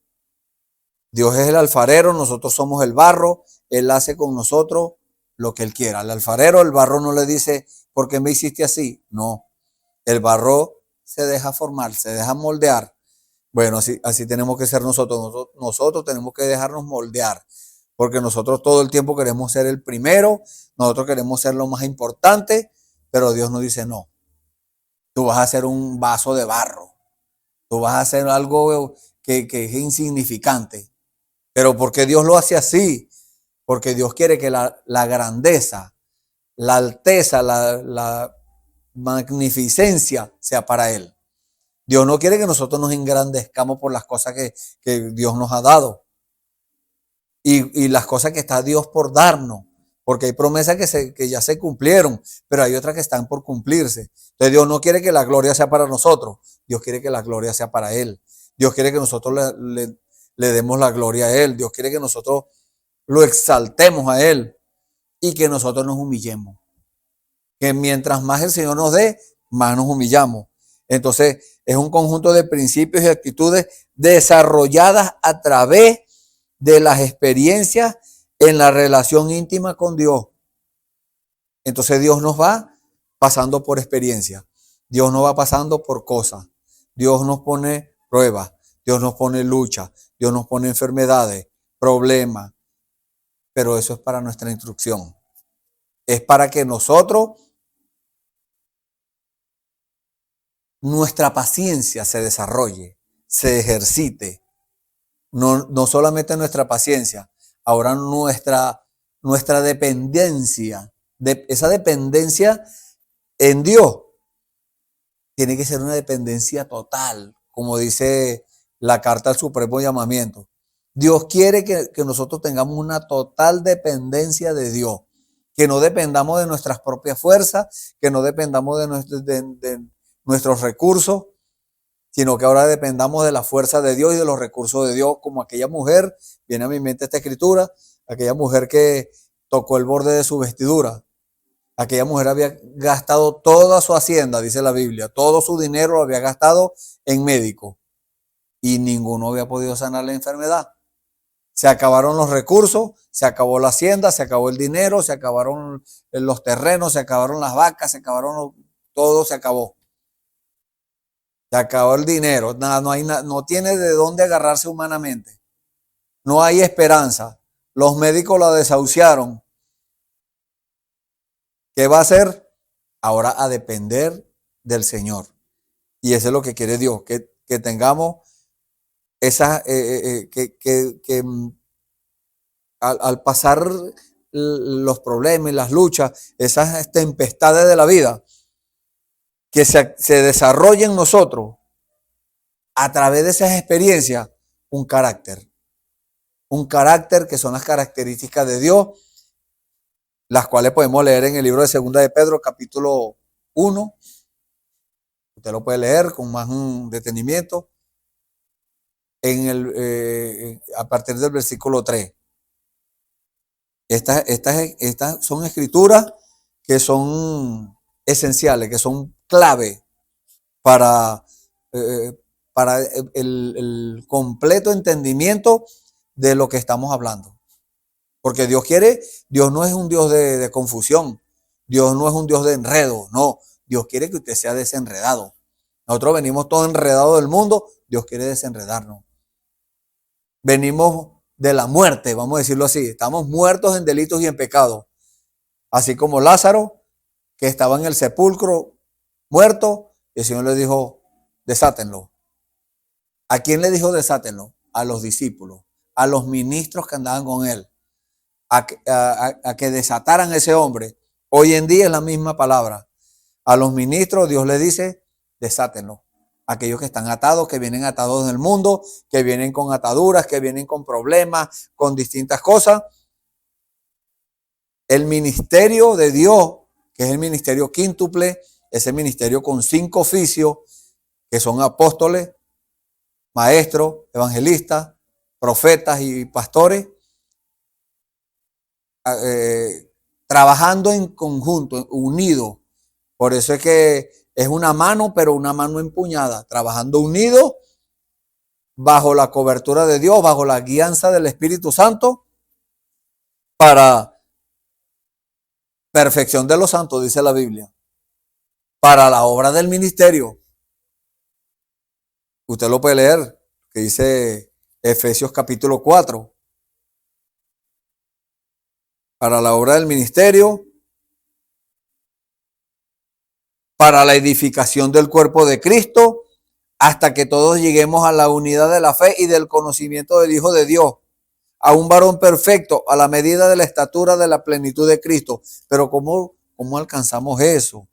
Dios es el alfarero, nosotros somos el barro. Él hace con nosotros lo que Él quiera. Al alfarero, el barro no le dice, ¿por qué me hiciste así? No, el barro se deja formar, se deja moldear. Bueno, así tenemos que ser nosotros. Nosotros tenemos que dejarnos moldear, porque nosotros todo el tiempo queremos ser el primero, nosotros queremos ser lo más importante, pero Dios nos dice, no, tú vas a ser un vaso de barro, tú vas a hacer algo que es insignificante. Pero ¿por qué Dios lo hace así? Porque Dios quiere que la grandeza, la alteza, la magnificencia sea para Él. Dios no quiere que nosotros nos engrandezcamos por las cosas que Dios nos ha dado y las cosas que está Dios por darnos, porque hay promesas que ya se cumplieron, pero hay otras que están por cumplirse. Entonces Dios no quiere que la gloria sea para nosotros, Dios quiere que la gloria sea para Él. Dios quiere que nosotros le demos la gloria a Él. Dios quiere que nosotros lo exaltemos a Él y que nosotros nos humillemos. Que mientras más el Señor nos dé, más nos humillamos. Entonces, es un conjunto de principios y actitudes desarrolladas a través de las experiencias en la relación íntima con Dios. Entonces, Dios nos va pasando por experiencias. Dios nos va pasando por cosas. Dios nos pone pruebas. Dios nos pone lucha. Dios nos pone enfermedades, problemas. Pero eso es para nuestra instrucción. Es para que nosotros, nuestra paciencia se desarrolle, se ejercite. No solamente nuestra paciencia, ahora nuestra dependencia, esa dependencia en Dios, tiene que ser una dependencia total, como dice la carta al Supremo Llamamiento. Dios quiere que nosotros tengamos una total dependencia de Dios, que no dependamos de nuestras propias fuerzas, que no dependamos de nuestros recursos, sino que ahora dependamos de la fuerza de Dios y de los recursos de Dios, como aquella mujer, viene a mi mente esta escritura, aquella mujer que tocó el borde de su vestidura. Aquella mujer había gastado toda su hacienda, dice la Biblia, todo su dinero lo había gastado en médico y ninguno había podido sanar la enfermedad. Se acabaron los recursos, se acabó la hacienda, se acabó el dinero, se acabaron los terrenos, se acabaron las vacas, se acabaron todo, se acabó. Se acabó el dinero, nada, no tiene de dónde agarrarse humanamente. No hay esperanza. Los médicos la desahuciaron. ¿Qué va a hacer? Ahora a depender del Señor. Y eso es lo que quiere Dios, que tengamos esas, al pasar los problemas y las luchas, esas tempestades de la vida, que se desarrolle en nosotros a través de esas experiencias un carácter que son las características de Dios, las cuales podemos leer en el libro de Segunda de Pedro, capítulo 1. Usted lo puede leer con más detenimiento a partir del versículo 3. Estas son escrituras que son esenciales, que son clave para, para el completo entendimiento de lo que estamos hablando. Porque Dios no es un Dios de confusión, Dios no es un Dios de enredo, no, Dios quiere que usted sea desenredado. Nosotros venimos todos enredados del mundo, Dios quiere desenredarnos. Venimos de la muerte, vamos a decirlo así, estamos muertos en delitos y en pecados. Así como Lázaro, que estaba en el sepulcro muerto, y el Señor le dijo, desátenlo. ¿A quién le dijo desátenlo? A los discípulos, a los ministros que andaban con él, a que desataran a ese hombre. Hoy en día es la misma palabra. A los ministros Dios le dice, desátenlo. Aquellos que están atados, que vienen atados del mundo, que vienen con ataduras, que vienen con problemas, con distintas cosas. El ministerio de Dios, que es el ministerio quíntuple, ese ministerio con 5 oficios, que son apóstoles, maestros, evangelistas, profetas y pastores, trabajando en conjunto, unidos. Por eso es que es una mano, pero una mano empuñada, trabajando unidos bajo la cobertura de Dios, bajo la guianza del Espíritu Santo, para perfección de los santos, dice la Biblia, para la obra del ministerio. Usted lo puede leer, que dice Efesios capítulo 4. Para la obra del ministerio, para la edificación del cuerpo de Cristo, hasta que todos lleguemos a la unidad de la fe y del conocimiento del Hijo de Dios, a un varón perfecto, a la medida de la estatura de la plenitud de Cristo. Pero ¿cómo alcanzamos eso?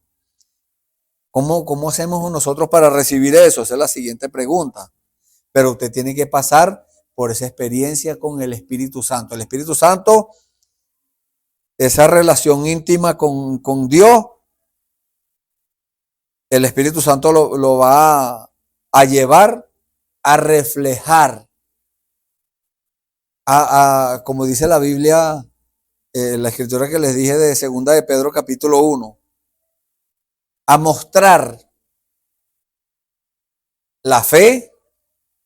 ¿Cómo hacemos nosotros para recibir eso? Esa es la siguiente pregunta. Pero usted tiene que pasar por esa experiencia con el Espíritu Santo. El Espíritu Santo, esa relación íntima con Dios, el Espíritu Santo lo va a llevar a reflejar, como dice la Biblia, la escritura que les dije de 2 de Pedro capítulo 1, a mostrar la fe,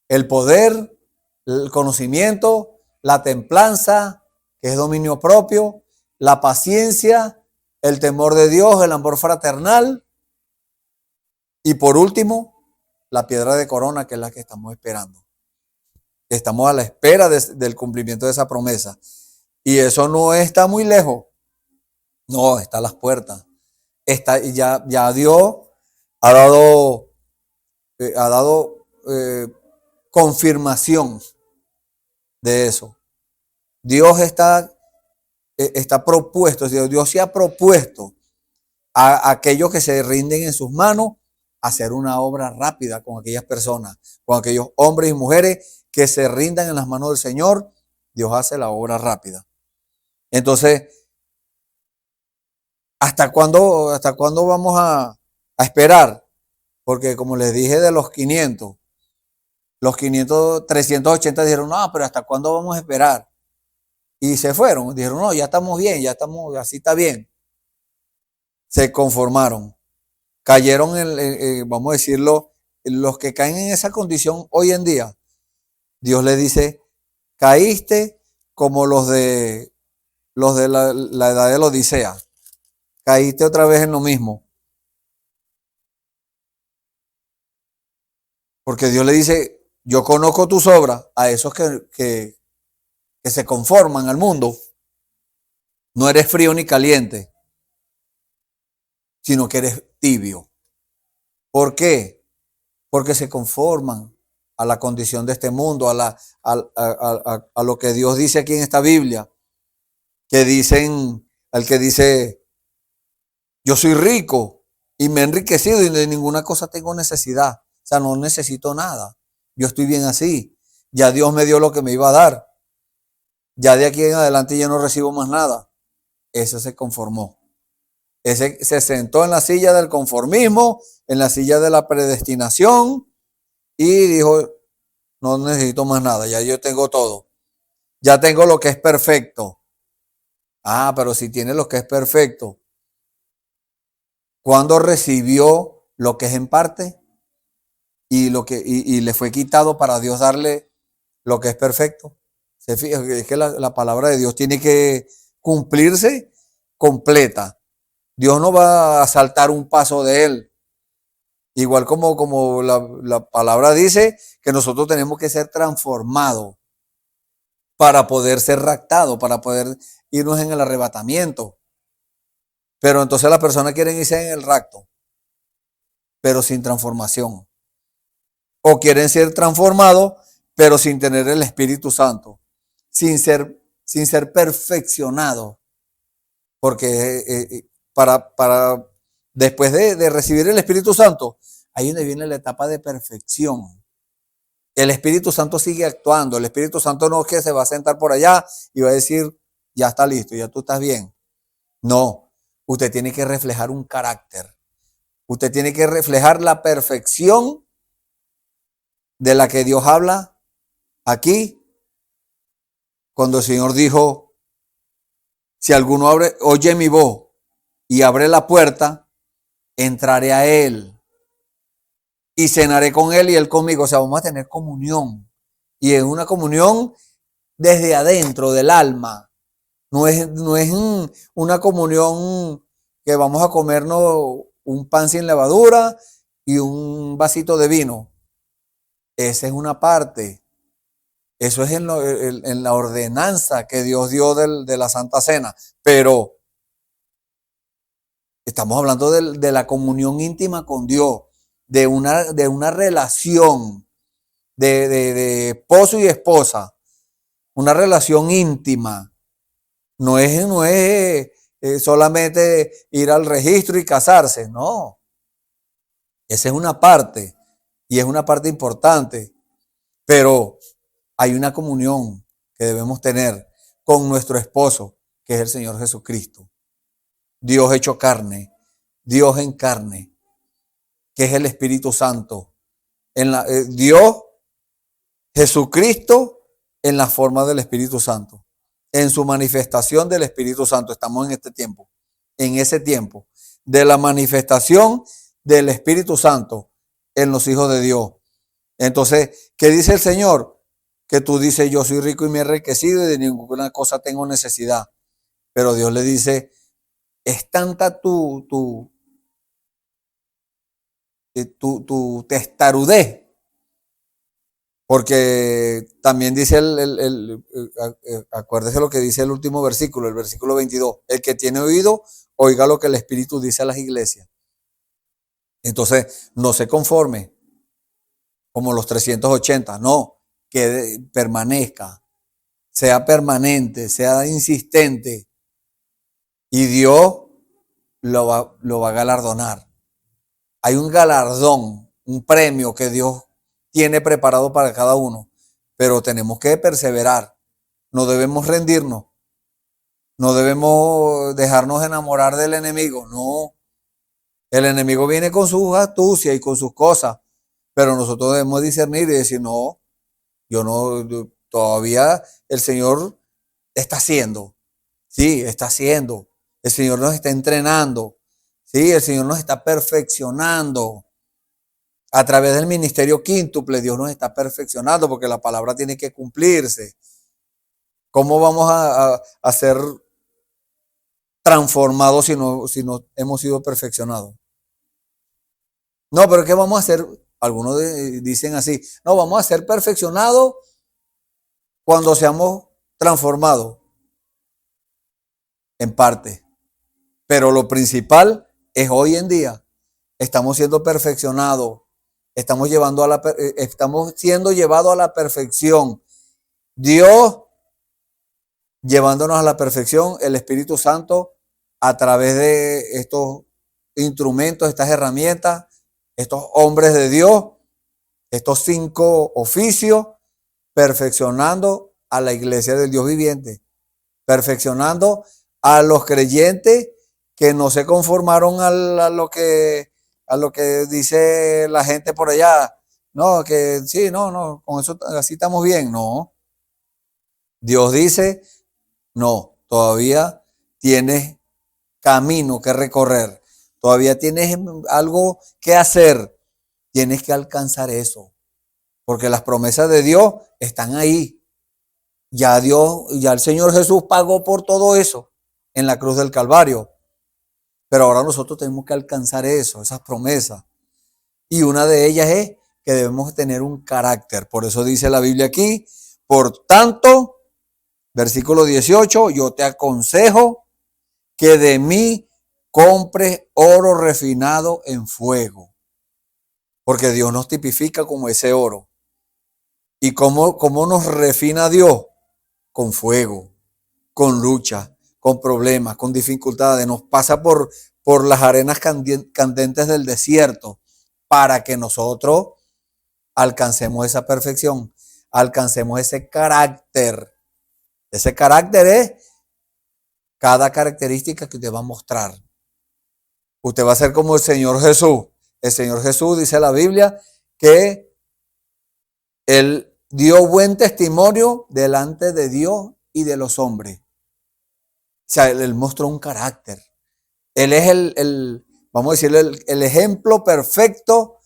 el poder, el conocimiento, la templanza, que es dominio propio, la paciencia, el temor de Dios, el amor fraternal, y por último, la piedra de corona, que es la que estamos esperando. Estamos a la espera del cumplimiento de esa promesa. Y eso no está muy lejos. No, está a las puertas. Ya Dios ha dado confirmación de eso. Dios está propuesto, Dios se ha propuesto a aquellos que se rinden en sus manos hacer una obra rápida con aquellas personas, con aquellos hombres y mujeres que se rindan en las manos del Señor. Dios hace la obra rápida. Entonces, ¿hasta cuándo vamos a esperar? Porque como les dije de los 380 dijeron, no, pero ¿hasta cuándo vamos a esperar? Y se fueron, dijeron, no, ya estamos bien, así está bien. Se conformaron. Cayeron, vamos a decirlo, los que caen en esa condición hoy en día. Dios le dice, caíste como los de la edad de la Odisea. Caíste otra vez en lo mismo. Porque Dios le dice, yo conozco tus obras, a esos que se conforman al mundo. No eres frío ni caliente, sino que eres tibio. ¿Por qué? Porque se conforman a la condición de este mundo, a lo que Dios dice aquí en esta Biblia, que dicen, al que dice, yo soy rico y me he enriquecido y de ninguna cosa tengo necesidad. O sea, no necesito nada. Yo estoy bien así. Ya Dios me dio lo que me iba a dar. Ya de aquí en adelante ya no recibo más nada. Ese se conformó. Ese se sentó en la silla del conformismo, en la silla de la predestinación y dijo, no necesito más nada, ya yo tengo todo. Ya tengo lo que es perfecto. Ah, pero si tiene lo que es perfecto, ¿Cuándo recibió lo que es en parte y le fue quitado para Dios darle lo que es perfecto? Se fija que es que la palabra de Dios tiene que cumplirse completa. Dios no va a saltar un paso de él. Igual como la palabra dice que nosotros tenemos que ser transformados para poder ser raptados, para poder irnos en el arrebatamiento. Pero entonces las personas quieren irse en el rapto, pero sin transformación. O quieren ser transformados, pero sin tener el Espíritu Santo, sin ser perfeccionados. Porque para después de recibir el Espíritu Santo, ahí donde viene la etapa de perfección. El Espíritu Santo sigue actuando. El Espíritu Santo no es que se va a sentar por allá y va a decir, ya está listo, ya tú estás bien. No, usted tiene que reflejar un carácter. Usted tiene que reflejar la perfección de la que Dios habla aquí, cuando el Señor dijo, si alguno oye mi voz y abre la puerta, entraré a él y cenaré con él y él conmigo. O sea, vamos a tener comunión. Y es una comunión desde adentro del alma. No es una comunión que vamos a comernos un pan sin levadura y un vasito de vino. Esa es una parte. Eso es en la ordenanza que Dios dio de la Santa Cena. Pero estamos hablando de la comunión íntima con Dios, de una relación de esposo y esposa, una relación íntima. No es solamente ir al registro y casarse, no. Esa es una parte y es una parte importante, pero hay una comunión que debemos tener con nuestro esposo, que es el Señor Jesucristo. Dios hecho carne, Dios en carne, que es el Espíritu Santo. Dios, Jesucristo, en la forma del Espíritu Santo, en su manifestación del Espíritu Santo. Estamos en este tiempo, en ese tiempo, de la manifestación del Espíritu Santo en los hijos de Dios. Entonces, ¿qué dice el Señor? Que tú dices, yo soy rico y me he enriquecido y de ninguna cosa tengo necesidad. Pero Dios le dice, es tanta tu testarudez. Porque también dice acuérdese lo que dice el último versículo, el versículo 22. El que tiene oído, oiga lo que el Espíritu dice a las iglesias. Entonces, no se conforme como los 380, no, que permanezca, sea permanente, sea insistente. Y Dios lo va a galardonar. Hay un galardón, un premio que Dios tiene preparado para cada uno, pero tenemos que perseverar. No debemos rendirnos. No debemos dejarnos enamorar del enemigo. No. El enemigo viene con sus astucias y con sus cosas, pero nosotros debemos discernir y decir, no, todavía el Señor está haciendo. Sí, está haciendo. El Señor nos está entrenando. Sí, el Señor nos está perfeccionando. A través del ministerio quíntuple, Dios nos está perfeccionando porque la palabra tiene que cumplirse. ¿Cómo vamos a ser transformados si no hemos sido perfeccionados? No, pero ¿qué vamos a hacer? Algunos dicen así, no, vamos a ser perfeccionados cuando seamos transformados. En parte. Pero lo principal es hoy en día. Estamos siendo perfeccionados. Estamos siendo llevados a la perfección. Dios llevándonos a la perfección, el Espíritu Santo a través de estos instrumentos, estas herramientas, estos hombres de Dios, estos 5 oficios, perfeccionando a la iglesia del Dios viviente, perfeccionando a los creyentes que no se conformaron a lo que dice la gente por allá. No, que sí, no, con eso así estamos bien. No. Dios dice, no, todavía tienes camino que recorrer. todavía tienes algo que hacer, tienes que alcanzar eso, porque las promesas de Dios están ahí. Ya el Señor Jesús pagó por todo eso en la cruz del Calvario, pero ahora nosotros tenemos que alcanzar eso, esas promesas. Y una de ellas es que debemos tener un carácter. Por eso dice la Biblia aquí, por tanto, versículo 18, yo te aconsejo que de mí compres oro refinado en fuego. Porque Dios nos tipifica como ese oro. ¿Y cómo nos refina Dios? Con fuego, con lucha, con problemas, con dificultades. Nos pasa por las arenas candentes del desierto para que nosotros alcancemos esa perfección, alcancemos ese carácter. Ese carácter es cada característica que usted va a mostrar. Usted va a ser como el Señor Jesús. El Señor Jesús, dice la Biblia, que Él dio buen testimonio delante de Dios y de los hombres. O sea, Él mostró un carácter. Él es vamos a decirle, el ejemplo perfecto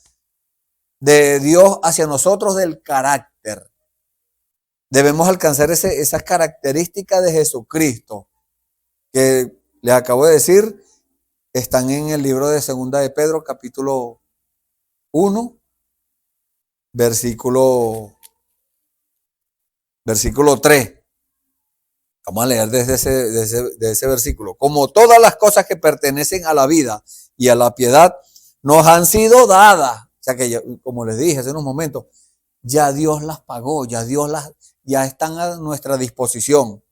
de Dios hacia nosotros del carácter. Debemos alcanzar esas características de Jesucristo que les acabo de decir, están en el libro de Segunda de Pedro, capítulo 1, versículo 3. Vamos a leer desde ese versículo. Como todas las cosas que pertenecen a la vida y a la piedad nos han sido dadas. O sea que, como les dije hace unos momentos, ya Dios las pagó, ya están a nuestra disposición.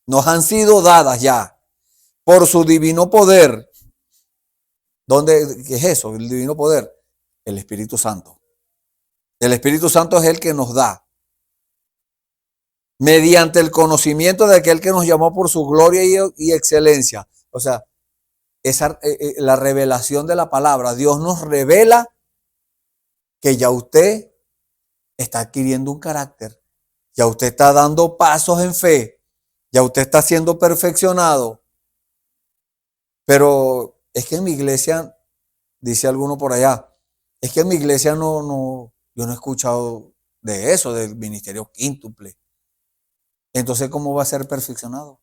Nos han sido dadas ya por su divino poder. ¿Qué es eso? El divino poder. El Espíritu Santo. El Espíritu Santo es el que nos da. Mediante el conocimiento de aquel que nos llamó por su gloria y excelencia. O sea, la revelación de la palabra. Dios nos revela que ya usted está adquiriendo un carácter. Ya usted está dando pasos en fe. Ya usted está siendo perfeccionado. Pero es que en mi iglesia, dice alguno por allá, es que en mi iglesia yo no he escuchado de eso, del ministerio quíntuple. Entonces, ¿cómo va a ser perfeccionado?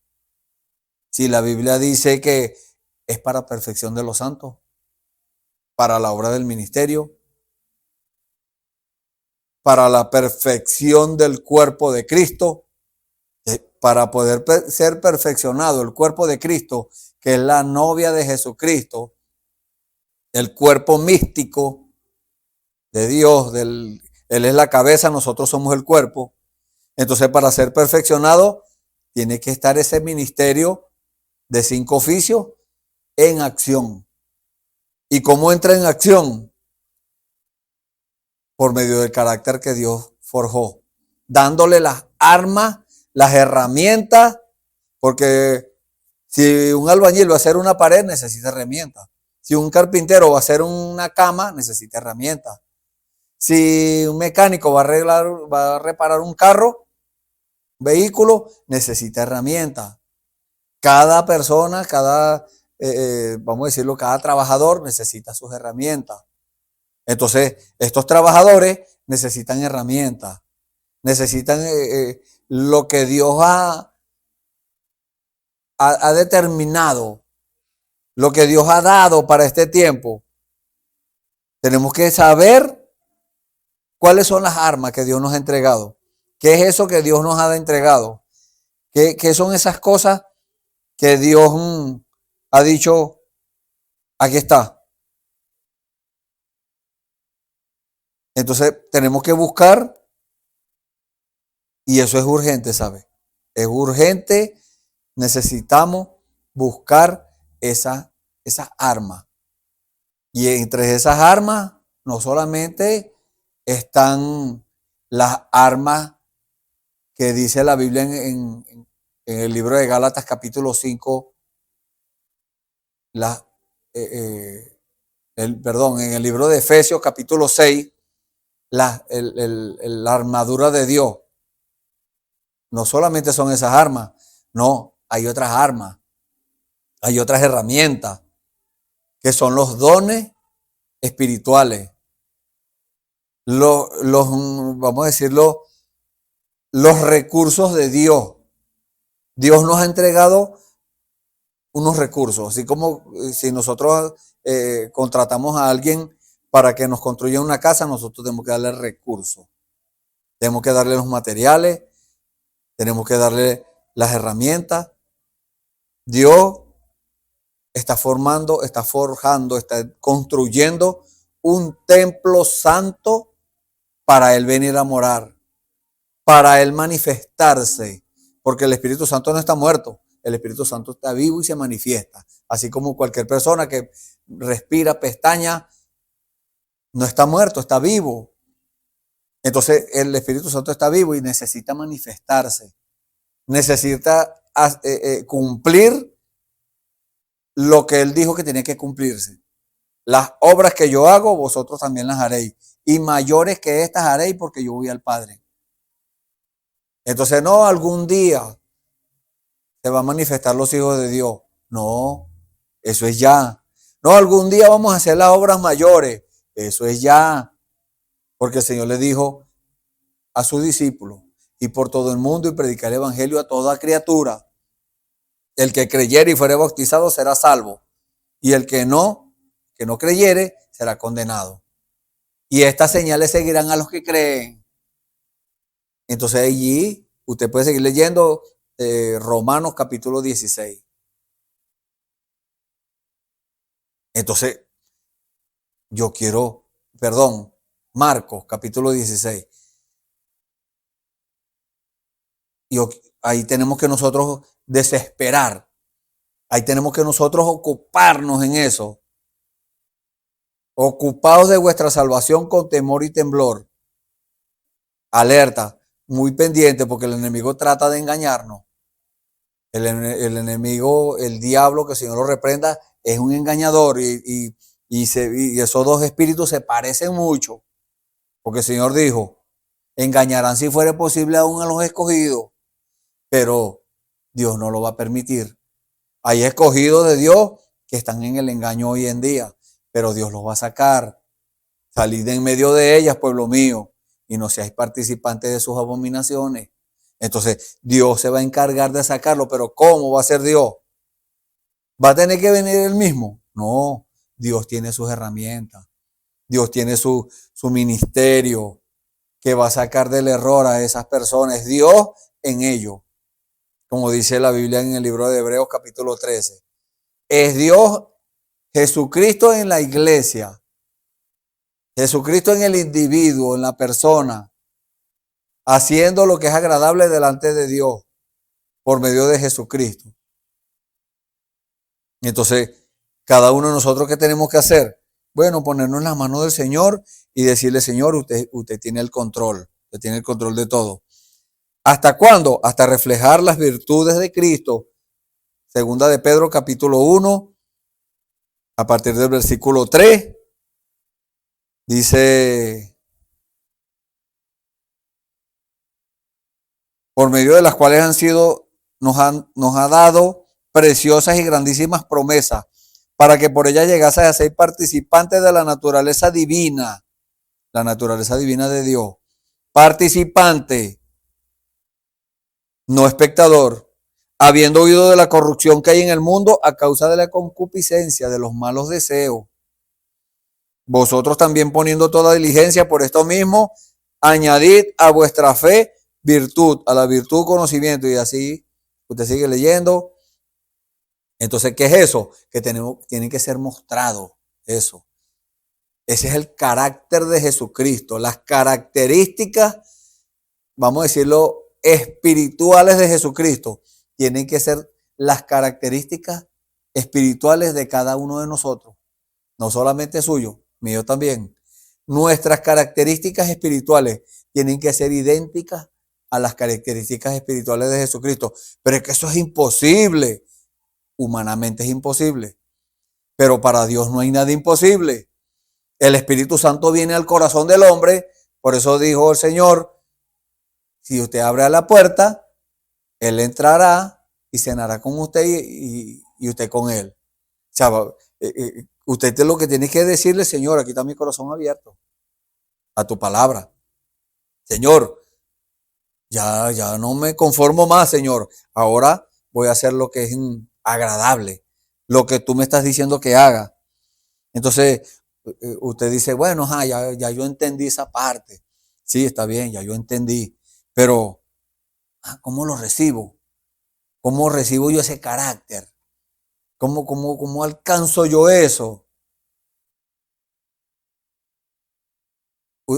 Si la Biblia dice que es para perfección de los santos, para la obra del ministerio, para la perfección del cuerpo de Cristo, para poder ser perfeccionado el cuerpo de Cristo, que es la novia de Jesucristo, el cuerpo místico de Dios, Él es la cabeza, nosotros somos el cuerpo. Entonces, para ser perfeccionado, tiene que estar ese ministerio de 5 oficios en acción. ¿Y cómo entra en acción? Por medio del carácter que Dios forjó, dándole las armas, las herramientas, porque si un albañil va a hacer una pared, necesita herramientas. Si un carpintero va a hacer una cama, necesita herramientas. Si un mecánico va a reparar un carro, vehículo, necesita herramientas. Cada persona, vamos a decirlo, cada trabajador necesita sus herramientas. Entonces, estos trabajadores necesitan herramientas, necesitan lo que Dios ha determinado, lo que Dios ha dado para este tiempo. Tenemos que saber cuáles son las armas que Dios nos ha entregado. ¿Qué es eso que Dios nos ha entregado? ¿Qué son esas cosas que Dios ha dicho, aquí está? Entonces tenemos que buscar, y eso es urgente, ¿sabe? Es urgente, necesitamos buscar esas armas. Y entre esas armas no solamente están las armas que dice la Biblia en el libro de Gálatas capítulo 5, en el libro de Efesios capítulo 6, la armadura de Dios. No solamente son esas armas, no, hay otras armas, hay otras herramientas que son los dones espirituales, vamos a decirlo, los recursos de Dios. Dios nos ha entregado unos recursos, así como si nosotros contratamos a alguien para que nos construya una casa, nosotros tenemos que darle recursos, tenemos que darle los materiales, tenemos que darle las herramientas. Dios está formando, está forjando, está construyendo un templo santo para Él venir a morar, para Él manifestarse, porque el Espíritu Santo no está muerto, el Espíritu Santo está vivo y se manifiesta, así como cualquier persona que respira, pestaña, no está muerto, está vivo. Entonces el Espíritu Santo está vivo y necesita manifestarse, necesita cumplir lo que Él dijo que tenía que cumplirse. Las obras que yo hago, vosotros también las haréis, y mayores que estas haréis, porque yo voy al Padre. Entonces, no, algún día se van a manifestar los hijos de Dios. No, eso es ya. No, algún día vamos a hacer las obras mayores. Eso es ya. Porque el Señor le dijo a sus discípulos, y por todo el mundo y predicar el evangelio a toda criatura. El que creyere y fuere bautizado será salvo. Y el que no creyere, será condenado. Y estas señales seguirán a los que creen. Entonces allí usted puede seguir leyendo Romanos capítulo 16. Entonces, Marcos capítulo 16. Y ahí tenemos que nosotros desesperar. Ahí tenemos que nosotros ocuparnos en eso. Ocupados de vuestra salvación con temor y temblor. Alerta, muy pendiente, porque el enemigo trata de engañarnos. El enemigo, el diablo, que el Señor lo reprenda, es un engañador y esos dos espíritus se parecen mucho. Porque el Señor dijo, engañarán si fuere posible aún a los escogidos, pero Dios no lo va a permitir. Hay escogidos de Dios que están en el engaño hoy en día, pero Dios los va a sacar. Salid de en medio de ellas, pueblo mío, y no seáis participantes de sus abominaciones. Entonces, Dios se va a encargar de sacarlo, pero ¿cómo va a ser Dios? ¿Va a tener que venir Él mismo? No, Dios tiene sus herramientas. Dios tiene su ministerio que va a sacar del error a esas personas. Dios en ellos, como dice la Biblia en el libro de Hebreos capítulo 13. Es Dios, Jesucristo en la iglesia. Jesucristo en el individuo, en la persona, haciendo lo que es agradable delante de Dios por medio de Jesucristo. Entonces, cada uno de nosotros, ¿qué tenemos que hacer? Bueno, ponernos en las manos del Señor y decirle, Señor, usted tiene el control, usted tiene el control de todo. ¿Hasta cuándo? Hasta reflejar las virtudes de Cristo. Segunda de Pedro capítulo 1, a partir del versículo 3. Dice, por medio de las cuales nos ha dado preciosas y grandísimas promesas, para que por ellas llegase a ser participantes de la naturaleza divina de Dios. Participante, no espectador, habiendo oído de la corrupción que hay en el mundo a causa de la concupiscencia, de los malos deseos. Vosotros también, poniendo toda diligencia por esto mismo, añadid a vuestra fe virtud, a la virtud conocimiento, y así usted sigue leyendo. Entonces, ¿qué es eso? Que tiene que ser mostrado eso. Ese es el carácter de Jesucristo, las características, vamos a decirlo, espirituales de Jesucristo, tienen que ser las características espirituales de cada uno de nosotros, no solamente suyo, mío también. Nuestras características espirituales tienen que ser idénticas a las características espirituales de Jesucristo. Pero es que eso es imposible. Humanamente es imposible. Pero para Dios no hay nada imposible. El Espíritu Santo viene al corazón del hombre. Por eso dijo el Señor, si usted abre la puerta, Él entrará y cenará con usted y usted con Él. O sea, lo que tiene que decirle, Señor, aquí está mi corazón abierto a tu palabra. Señor, ya no me conformo más, Señor. Ahora voy a hacer lo que es agradable, lo que tú me estás diciendo que haga. Entonces, usted dice, bueno, ya yo entendí esa parte. Sí, está bien, ya yo entendí. Pero, ¿cómo lo recibo? ¿Cómo recibo yo ese carácter? ¿Cómo alcanzo yo eso?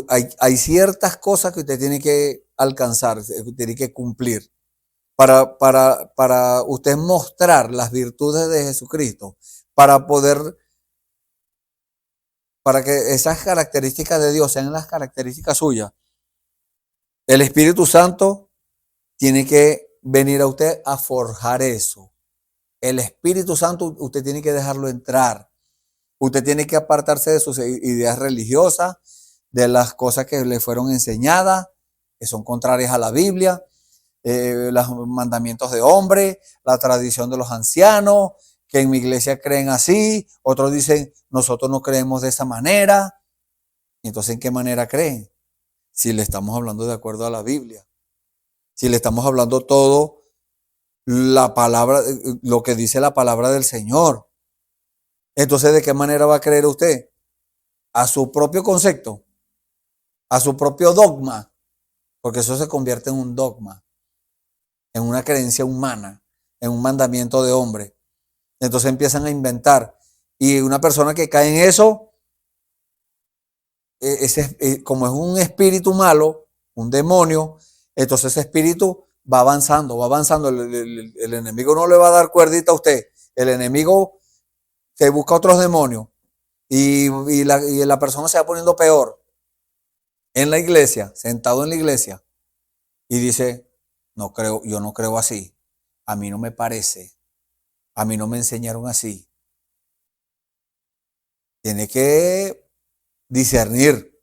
Hay ciertas cosas que usted tiene que alcanzar, tiene que cumplir para usted mostrar las virtudes de Jesucristo, para que esas características de Dios sean las características suyas. El Espíritu Santo tiene que venir a usted a forjar eso. El Espíritu Santo usted tiene que dejarlo entrar. Usted tiene que apartarse de sus ideas religiosas, de las cosas que le fueron enseñadas, que son contrarias a la Biblia, los mandamientos de hombre, la tradición de los ancianos, que en mi iglesia creen así, otros dicen, nosotros no creemos de esa manera. Entonces, ¿en qué manera creen? Si le estamos hablando de acuerdo a la Biblia, si le estamos hablando todo la palabra, lo que dice la palabra del Señor. Entonces, ¿de qué manera va a creer usted? A su propio concepto, a su propio dogma, porque eso se convierte en un dogma, en una creencia humana, en un mandamiento de hombre. Entonces empiezan a inventar. Y una persona que cae en eso, como es un espíritu malo, un demonio, entonces ese espíritu va avanzando, va avanzando. El enemigo no le va a dar cuerdita a usted. El enemigo se busca otros demonios y la persona se va poniendo peor en la iglesia, sentado en la iglesia, y dice, no creo, yo no creo así. A mí no me parece. A mí no me enseñaron así. Tiene que discernir,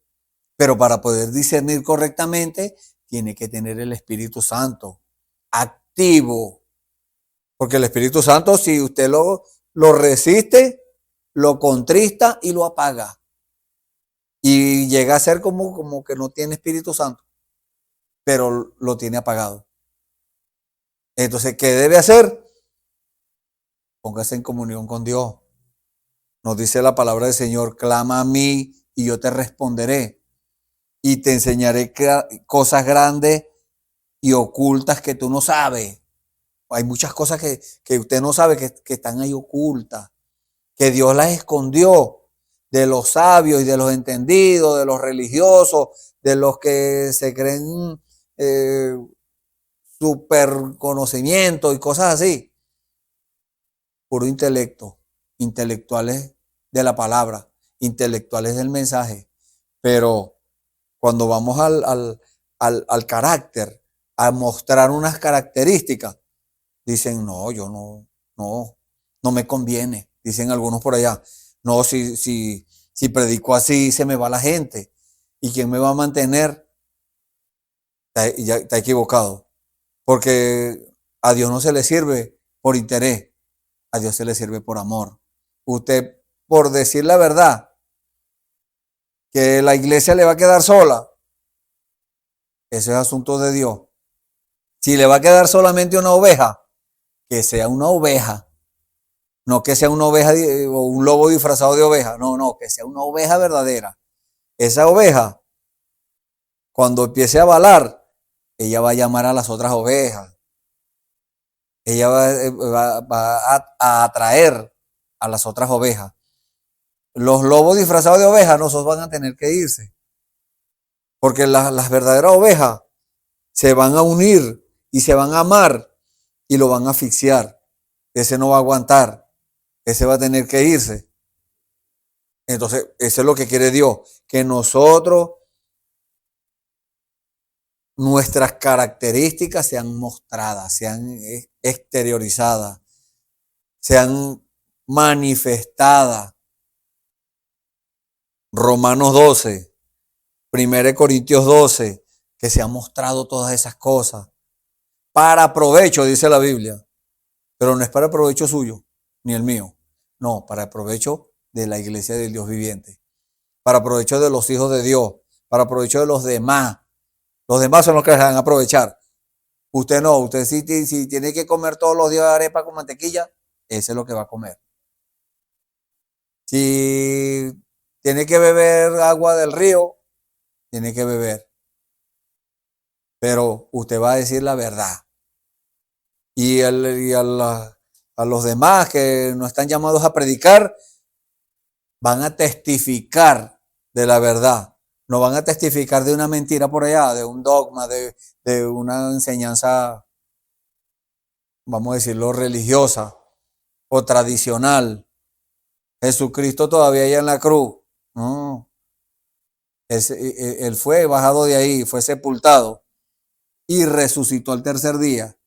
pero para poder discernir correctamente, tiene que tener el Espíritu Santo activo. Porque el Espíritu Santo, si usted lo resiste, lo contrista y lo apaga. Y llega a ser como que no tiene Espíritu Santo, pero lo tiene apagado. Entonces, ¿qué debe hacer? Póngase en comunión con Dios. Nos dice la palabra del Señor, clama a mí y yo te responderé. Y te enseñaré cosas grandes y ocultas que tú no sabes. Hay muchas cosas que usted no sabe que están ahí ocultas, que Dios las escondió de los sabios y de los entendidos, de los religiosos, de los que se creen super conocimiento y cosas así. Puro intelecto, intelectuales de la palabra, intelectuales del mensaje. Pero cuando vamos al carácter, a mostrar unas características, dicen, no, yo no me conviene. Dicen algunos por allá, no, si predico así se me va la gente. ¿Y quién me va a mantener? Está equivocado. Porque a Dios no se le sirve por interés, a Dios se le sirve por amor. Usted, por decir la verdad, que la iglesia le va a quedar sola, ese es asunto de Dios. Si le va a quedar solamente una oveja, que sea una oveja. No que sea una oveja o un lobo disfrazado de oveja. No, que sea una oveja verdadera. Esa oveja, cuando empiece a balar, ella va a llamar a las otras ovejas. Ella va a atraer a las otras ovejas. Los lobos disfrazados de ovejas, nosotros van a tener que irse. Porque las verdaderas ovejas se van a unir y se van a amar y lo van a asfixiar. Ese no va a aguantar. Ese va a tener que irse. Entonces, eso es lo que quiere Dios. Que nosotros, nuestras características sean mostradas, sean exteriorizadas, sean manifestadas. Romanos 12, 1 Corintios 12, que se han mostrado todas esas cosas. Para provecho, dice la Biblia. Pero no es para provecho suyo, ni el mío. No, para provecho de la iglesia del Dios viviente, para provecho de los hijos de Dios, para provecho de los demás. Los demás son los que se van a aprovechar. Usted no, usted si tiene que comer todos los días arepa con mantequilla, ese es lo que va a comer. Si tiene que beber agua del río, tiene que beber. Pero usted va a decir la verdad. Y a los demás que no están llamados a predicar, van a testificar de la verdad. No van a testificar de una mentira por allá, de un dogma, de una enseñanza, vamos a decirlo, religiosa o tradicional. Jesucristo todavía allá en la cruz. No. Él fue bajado de ahí, fue sepultado y resucitó al tercer día.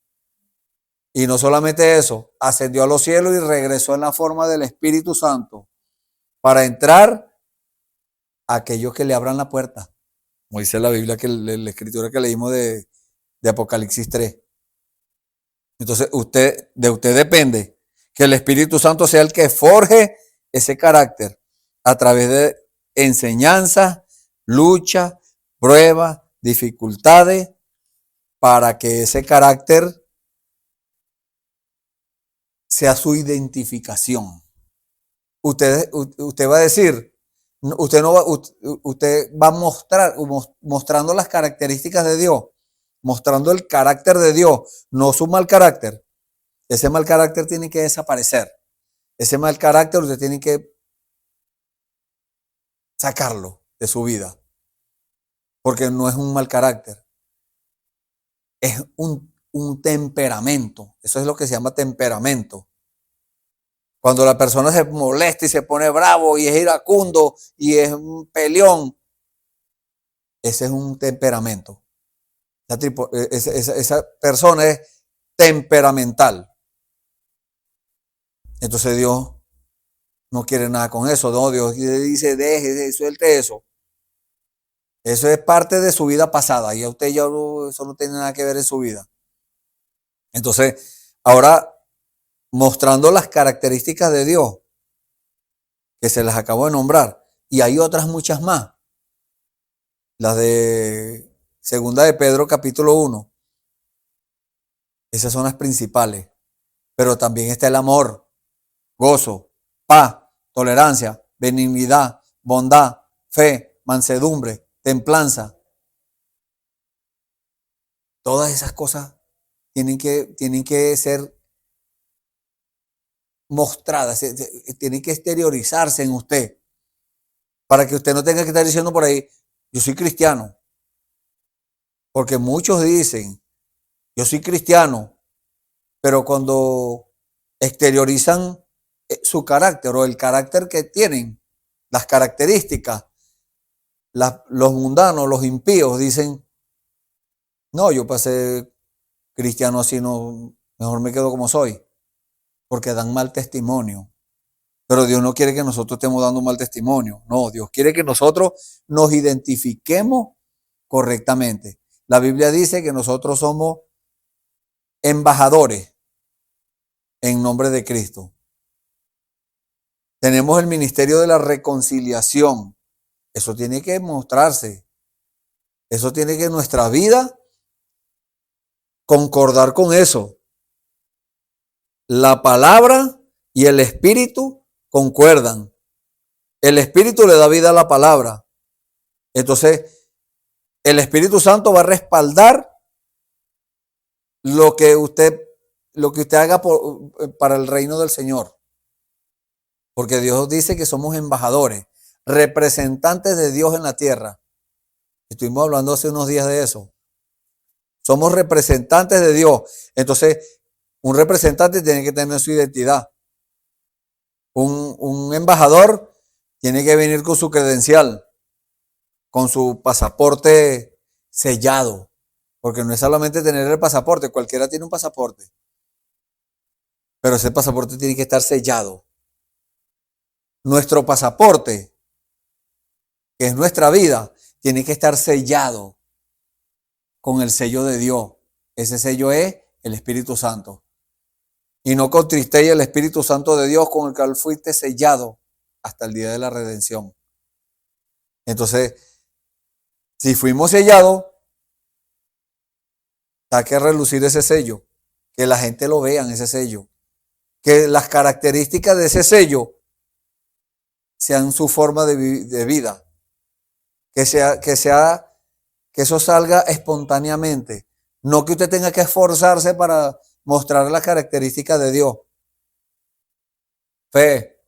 Y no solamente eso, ascendió a los cielos y regresó en la forma del Espíritu Santo para entrar a aquellos que le abran la puerta. Como dice la Biblia, la escritura que leímos de Apocalipsis 3. Entonces, de usted depende que el Espíritu Santo sea el que forje ese carácter a través de enseñanzas, lucha, pruebas, dificultades, para que ese carácter sea su identificación. Usted va a decir, usted va a mostrar, mostrando las características de Dios, mostrando el carácter de Dios, no su mal carácter. Ese mal carácter tiene que desaparecer. Ese mal carácter usted tiene que sacarlo de su vida, porque no es un mal carácter, es un temperamento. Eso es lo que se llama temperamento. Cuando la persona se molesta y se pone bravo y es iracundo y es un peleón, ese es un temperamento. Esa persona es temperamental. Entonces Dios no quiere nada con eso. No, Dios dice, suelte eso. Eso es parte de su vida pasada y a usted ya eso no tiene nada que ver en su vida. Entonces, ahora mostrando las características de Dios que se las acabo de nombrar, y hay otras muchas más. Las de Segunda de Pedro capítulo 1. Esas son las principales. Pero también está el amor, gozo, paz, tolerancia, benignidad, bondad, fe, mansedumbre, templanza. Todas esas cosas tienen que ser mostradas, tienen que exteriorizarse en usted, para que usted no tenga que estar diciendo por ahí, yo soy cristiano. Porque muchos dicen, yo soy cristiano, pero cuando exteriorizan su carácter o el carácter que tienen, las características, los mundanos, los impíos dicen, no, yo pasé cristiano así, no, mejor me quedo como soy, porque dan mal testimonio. Pero Dios no quiere que nosotros estemos dando mal testimonio. No, Dios quiere que nosotros nos identifiquemos correctamente. La Biblia dice que nosotros somos embajadores en nombre de Cristo. Tenemos el ministerio de la reconciliación. Eso tiene que mostrarse. Eso tiene que nuestra vida concordar con eso. La palabra y el espíritu concuerdan. El espíritu le da vida a la palabra. Entonces, el Espíritu Santo va a respaldar lo que usted haga para el reino del Señor. Porque Dios dice que somos embajadores, representantes de Dios en la tierra. Estuvimos hablando hace unos días de eso. Somos representantes de Dios. Entonces, un representante tiene que tener su identidad. Un embajador tiene que venir con su credencial, con su pasaporte sellado. Porque no es solamente tener el pasaporte, cualquiera tiene un pasaporte. Pero ese pasaporte tiene que estar sellado. Nuestro pasaporte, que es nuestra vida, tiene que estar sellado con el sello de Dios. Ese sello es el Espíritu Santo. Y no contristéis el Espíritu Santo de Dios con el cual fuiste sellado hasta el día de la redención. Entonces, si fuimos sellados, hay que relucir ese sello, que la gente lo vea en ese sello, que las características de ese sello sean su forma de vida, que eso salga espontáneamente, no que usted tenga que esforzarse para mostrar las características de Dios. Fe,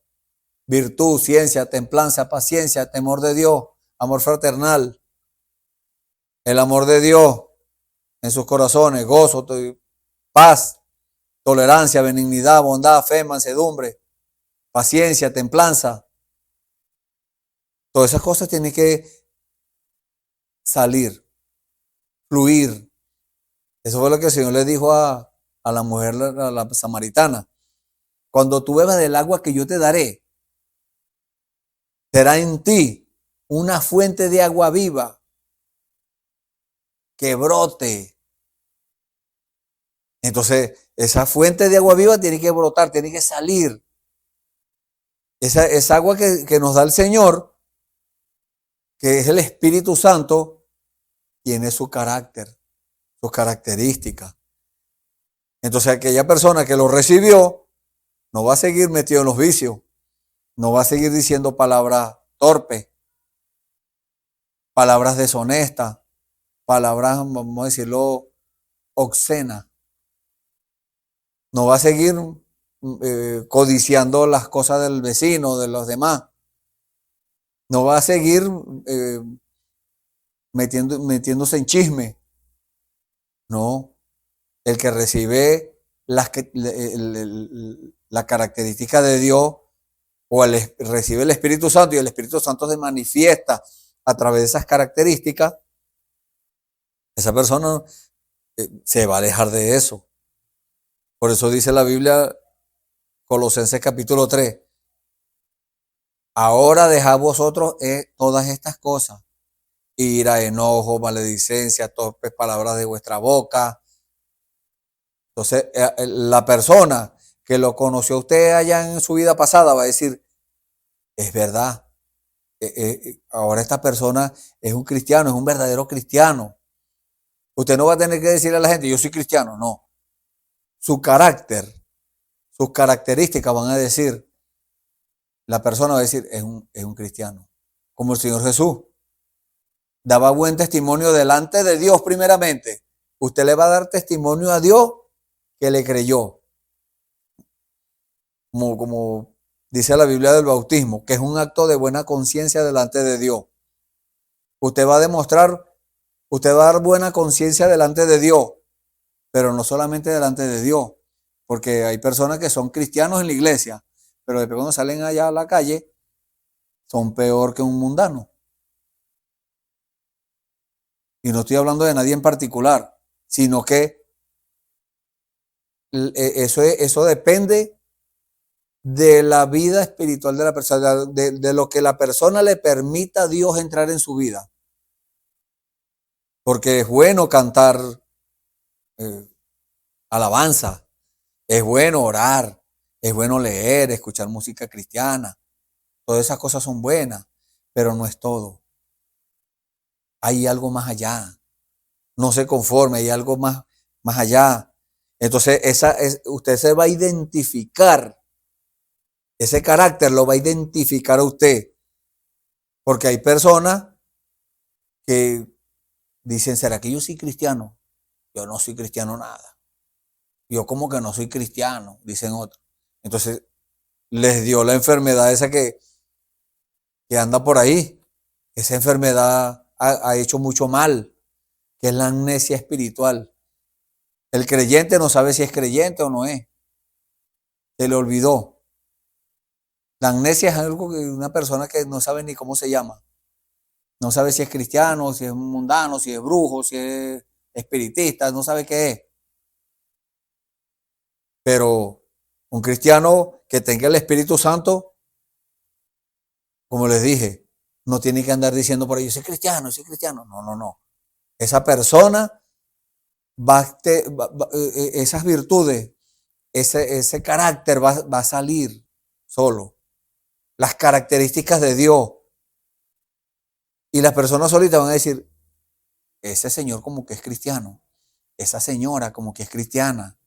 virtud, ciencia, templanza, paciencia, temor de Dios, amor fraternal, el amor de Dios en sus corazones, gozo, paz, tolerancia, benignidad, bondad, fe, mansedumbre, paciencia, templanza. Todas esas cosas tienen que salir, fluir. Eso fue lo que el Señor le dijo a la mujer, a la samaritana. Cuando tú bebas del agua que yo te daré, será en ti una fuente de agua viva que brote. Entonces, esa fuente de agua viva tiene que brotar, tiene que salir. Esa agua que nos da el Señor, que es el Espíritu Santo, tiene su carácter, sus características. Entonces, aquella persona que lo recibió no va a seguir metido en los vicios, no va a seguir diciendo palabras torpes, palabras deshonestas, palabras, vamos a decirlo, obscenas. No va a seguir codiciando las cosas del vecino, de los demás. No va a seguir metiéndose en chisme. No. El que recibe la característica de Dios o recibe el Espíritu Santo y el Espíritu Santo se manifiesta a través de esas características, esa persona se va a alejar de eso. Por eso dice la Biblia, Colosenses capítulo 3, ahora dejad vosotros todas estas cosas, ira, enojo, maledicencia, torpes palabras de vuestra boca. Entonces, la persona que lo conoció a usted allá en su vida pasada va a decir, es verdad, ahora esta persona es un cristiano, es un verdadero cristiano. Usted no va a tener que decirle a la gente, yo soy cristiano, no. Su carácter, sus características van a decir, la persona va a decir, es un cristiano. Como el Señor Jesús daba buen testimonio delante de Dios primeramente. Usted le va a dar testimonio a Dios que le creyó. Como dice la Biblia del bautismo, que es un acto de buena conciencia delante de Dios. Usted va a dar buena conciencia delante de Dios, pero no solamente delante de Dios, porque hay personas que son cristianos en la iglesia, pero después cuando salen allá a la calle, son peor que un mundano. Y no estoy hablando de nadie en particular, sino que eso depende de la vida espiritual de la persona, de lo que la persona le permita a Dios entrar en su vida. Porque es bueno cantar alabanza, es bueno orar, es bueno leer, escuchar música cristiana. Todas esas cosas son buenas, pero no es todo. Hay algo más allá. No se conforme, hay algo más allá. Entonces, usted se va a identificar, ese carácter lo va a identificar a usted. Porque hay personas que dicen, ¿será que yo soy cristiano? Yo no soy cristiano nada. Yo como que no soy cristiano, dicen otros. Entonces, les dio la enfermedad esa que anda por ahí. Esa enfermedad ha hecho mucho mal, que es la amnesia espiritual. El creyente no sabe si es creyente o no es. Se le olvidó. La amnesia es algo que una persona que no sabe ni cómo se llama. No sabe si es cristiano, si es mundano, si es brujo, si es espiritista, no sabe qué es. Pero un cristiano que tenga el Espíritu Santo, como les dije, no tiene que andar diciendo por ahí, yo soy cristiano, soy cristiano. No. Esa persona esas virtudes, ese carácter va a salir solo. las características de Dios. Y las personas solitas van a decir, ese señor como que es cristiano, esa señora como que es cristiana.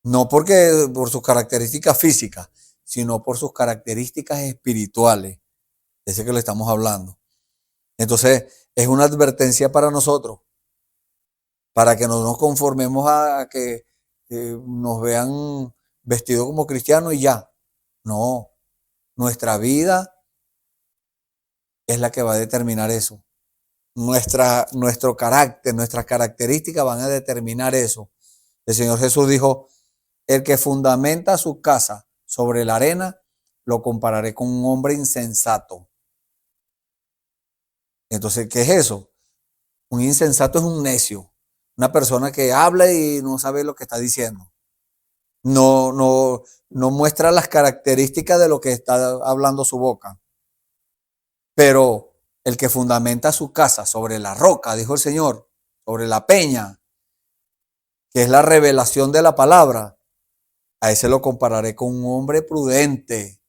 No porque por sus características físicas, sino por sus características espirituales. Ese que le estamos hablando. Entonces, es una advertencia para nosotros, para que no nos conformemos a que nos vean vestidos como cristianos y ya. No, nuestra vida es la que va a determinar eso. Nuestro carácter, nuestras características van a determinar eso. El Señor Jesús dijo, el que fundamenta su casa sobre la arena, lo compararé con un hombre insensato. Entonces, ¿qué es eso? Un insensato es un necio, una persona que habla y no sabe lo que está diciendo. No muestra las características de lo que está hablando su boca. Pero el que fundamenta su casa sobre la roca, dijo el Señor, sobre la peña, que es la revelación de la palabra, a ese lo compararé con un hombre prudente.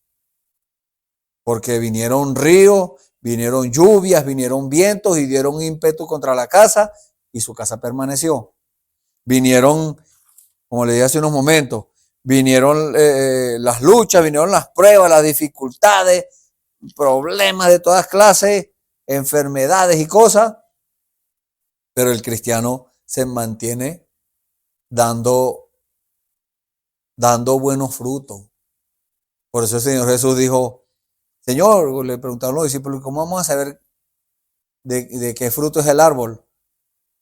Porque vinieron ríos, vinieron lluvias, vinieron vientos y dieron ímpetu contra la casa y su casa permaneció. Vinieron, como le dije hace unos momentos, vinieron las luchas, vinieron las pruebas, las dificultades, problemas de todas clases, enfermedades y cosas, pero el cristiano se mantiene dando buenos frutos. Por eso el Señor Jesús dijo, Señor, le preguntaron los discípulos, ¿cómo vamos a saber de qué fruto es el árbol?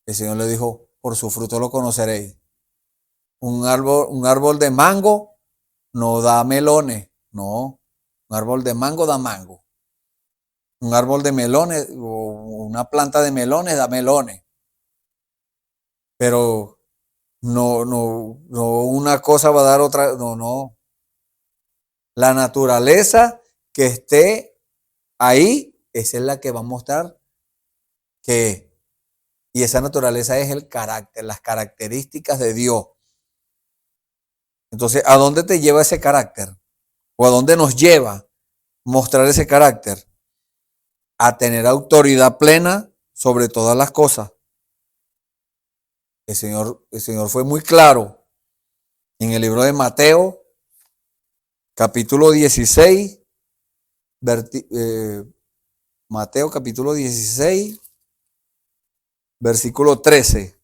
El Señor le dijo, por su fruto lo conoceréis. Un árbol de mango no da melones, no. Un árbol de mango da mango. Un árbol de melones o una planta de melones da melones. Pero no una cosa va a dar otra, no. La naturaleza que esté ahí, esa es la que va a mostrar que, y esa naturaleza es el carácter, las características de Dios. Entonces, ¿a dónde te lleva ese carácter? ¿O a dónde nos lleva mostrar ese carácter? A tener autoridad plena sobre todas las cosas. El Señor fue muy claro en el libro de Mateo, capítulo 16, Mateo capítulo 16, versículo 13.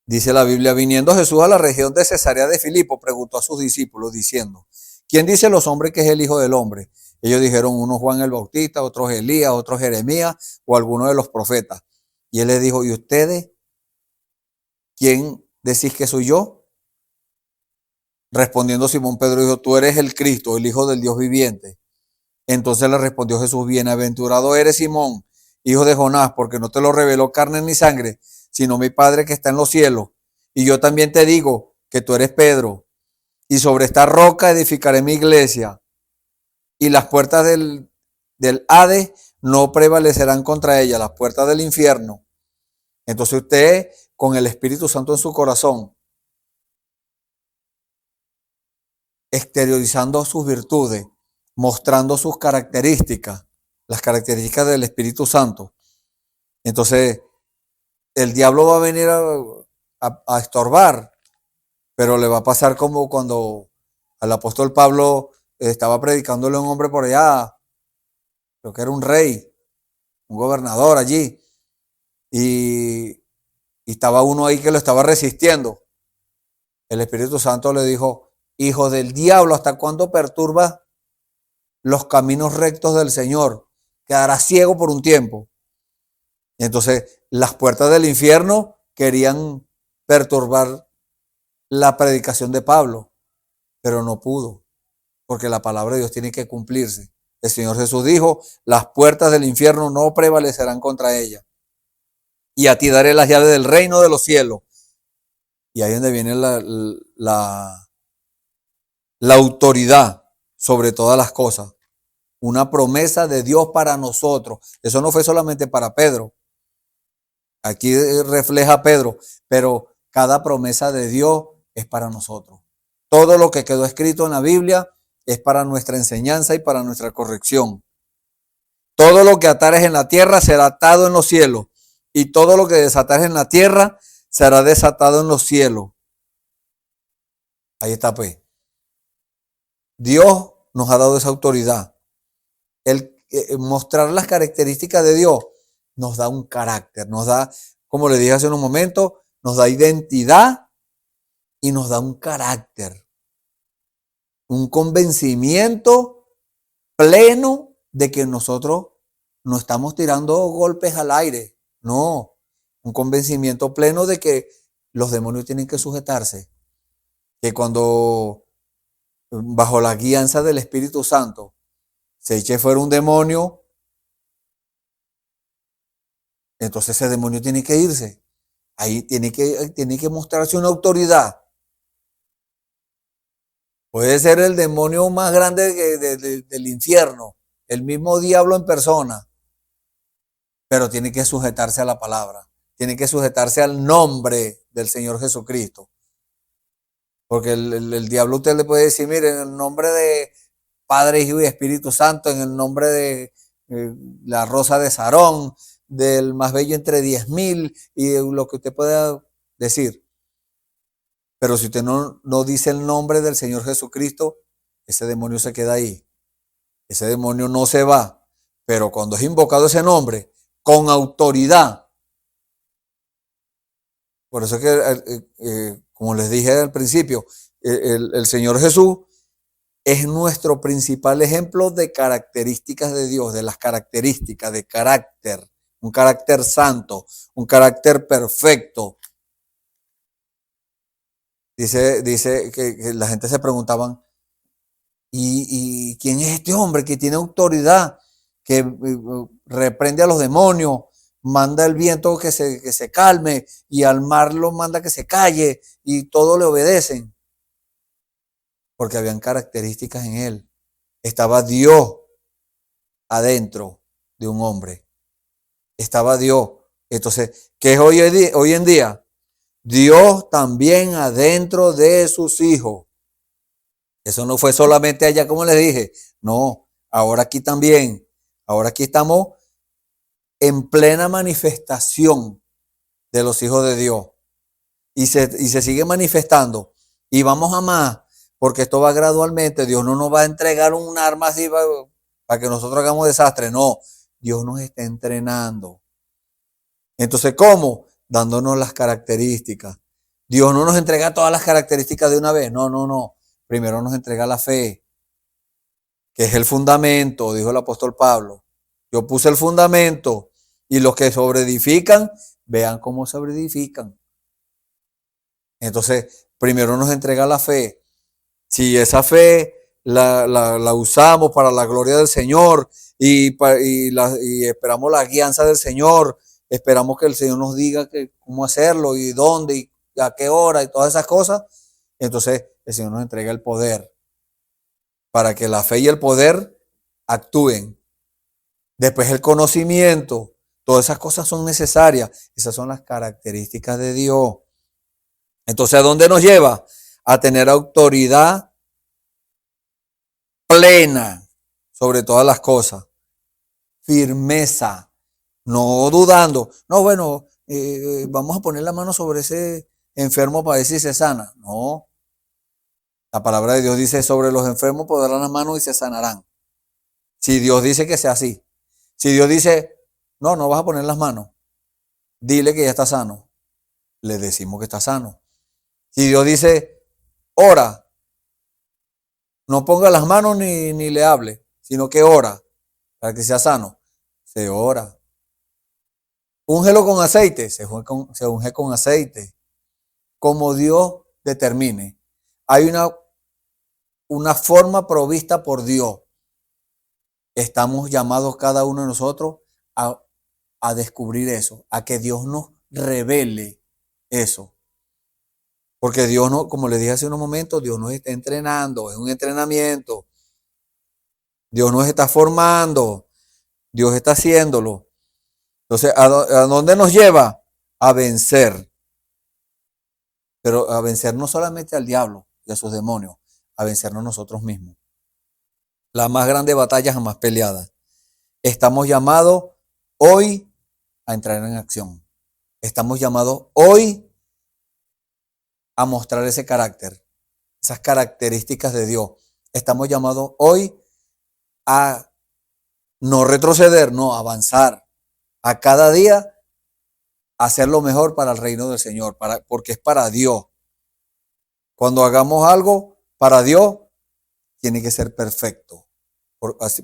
Dice la Biblia, viniendo Jesús a la región de Cesarea de Filipo, preguntó a sus discípulos diciendo, ¿quién dice los hombres que es el Hijo del Hombre? Ellos dijeron, unos Juan el Bautista, otros Elías, otros Jeremías o alguno de los profetas. Y él les dijo, ¿y ustedes quién decís que soy yo? Respondiendo Simón Pedro dijo, tú eres el Cristo, el Hijo del Dios viviente. Entonces le respondió Jesús, bienaventurado eres Simón, hijo de Jonás, porque no te lo reveló carne ni sangre, sino mi Padre que está en los cielos. Y yo también te digo que tú eres Pedro, y sobre esta roca edificaré mi iglesia, y las puertas del Hades no prevalecerán contra ella, las puertas del infierno. Entonces usted, con el Espíritu Santo en su corazón, exteriorizando sus virtudes, mostrando sus características, las características del Espíritu Santo. Entonces, el diablo va a venir a estorbar, pero le va a pasar como cuando al apóstol Pablo estaba predicándole a un hombre por allá, creo que era un rey, un gobernador allí, y estaba uno ahí que lo estaba resistiendo. El Espíritu Santo le dijo, hijo del diablo, ¿hasta cuándo perturbas los caminos rectos del Señor? Quedarás ciego por un tiempo. Y entonces las puertas del infierno querían perturbar la predicación de Pablo, pero no pudo, porque la palabra de Dios tiene que cumplirse. El Señor Jesús dijo, las puertas del infierno no prevalecerán contra ella. Y a ti daré las llaves del reino de los cielos. Y ahí es donde viene la autoridad sobre todas las cosas. Una promesa de Dios para nosotros. Eso no fue solamente para Pedro. Aquí refleja a Pedro, pero cada promesa de Dios es para nosotros. Todo lo que quedó escrito en la Biblia es para nuestra enseñanza y para nuestra corrección. Todo lo que atares en la tierra será atado en los cielos, y todo lo que desatares en la tierra será desatado en los cielos. Ahí está, pues. Dios nos ha dado esa autoridad. El mostrar las características de Dios nos da un carácter, nos da, como le dije hace unos momentos, nos da identidad y nos da un carácter, un convencimiento pleno de que nosotros no estamos tirando golpes al aire, no, un convencimiento pleno de que los demonios tienen que sujetarse, que cuando bajo la guianza del Espíritu Santo se eche fuera un demonio, entonces ese demonio tiene que irse. Ahí tiene que mostrarse una autoridad. Puede ser el demonio más grande del infierno, el mismo diablo en persona, pero tiene que sujetarse a la palabra, tiene que sujetarse al nombre del Señor Jesucristo. Porque el diablo usted le puede decir, mire, en el nombre de Padre, Hijo y Espíritu Santo, en el nombre de la rosa de Sarón, del más bello entre 10,000 y lo que usted pueda decir. Pero si usted no dice el nombre del Señor Jesucristo, ese demonio se queda ahí. Ese demonio no se va. Pero cuando es invocado ese nombre, con autoridad. Por eso es que, como les dije al principio, el Señor Jesús es nuestro principal ejemplo de características de Dios, de las características de carácter, un carácter santo, un carácter perfecto. Dice que la gente se preguntaban, ¿y quién es este hombre que tiene autoridad, que reprende a los demonios, manda el viento que se calme y al mar lo manda que se calle y todo le obedecen? Porque habían características en él. Estaba Dios adentro de un hombre. Estaba Dios. Entonces, ¿qué es hoy en día? Dios también adentro de sus hijos. Eso no fue solamente allá, como les dije. No, ahora aquí también. Ahora aquí estamos en plena manifestación de los hijos de Dios. Y se sigue manifestando. Y vamos a más, porque esto va gradualmente. Dios no nos va a entregar un arma así para que nosotros hagamos desastre. No, Dios nos está entrenando. Entonces, ¿cómo? Dándonos las características. Dios no nos entrega todas las características de una vez. No, no, no. Primero nos entrega la fe, que es el fundamento, dijo el apóstol Pablo. Yo puse el fundamento y los que sobreedifican, vean cómo sobreedifican. Entonces, primero nos entrega la fe. Si esa fe la usamos para la gloria del Señor y esperamos la guianza del Señor, esperamos que el Señor nos diga cómo hacerlo y dónde y a qué hora y todas esas cosas, entonces el Señor nos entrega el poder para que la fe y el poder actúen. Después el conocimiento, todas esas cosas son necesarias. Esas son las características de Dios. Entonces, ¿a dónde nos lleva? A tener autoridad plena sobre todas las cosas. Firmeza, no dudando. No, bueno, vamos a poner la mano sobre ese enfermo para ver si se sana. No. La palabra de Dios dice, sobre los enfermos pondrán las manos y se sanarán. Si Dios dice que sea así. Si Dios dice, no vas a poner las manos, dile que ya está sano. Le decimos que está sano. Si Dios dice, ora, no ponga las manos ni le hable, sino que ora para que sea sano. Se ora. Úngelo con aceite, se unge con aceite. Como Dios determine. Hay una forma provista por Dios. Estamos llamados cada uno de nosotros a descubrir eso, a que Dios nos revele eso. Porque Dios no, como les dije hace unos momentos, Dios nos está entrenando, es un entrenamiento. Dios nos está formando, Dios está haciéndolo. Entonces, ¿a dónde nos lleva? A vencer. Pero a vencer no solamente al diablo, y a sus demonios, a vencernos nosotros mismos. La más grande batalla jamás peleada. Estamos llamados hoy a entrar en acción. Estamos llamados hoy a mostrar ese carácter, esas características de Dios. Estamos llamados hoy a no retroceder, no avanzar, a cada día hacer lo mejor para el reino del Señor, porque es para Dios. Cuando hagamos algo para Dios, tiene que ser perfecto,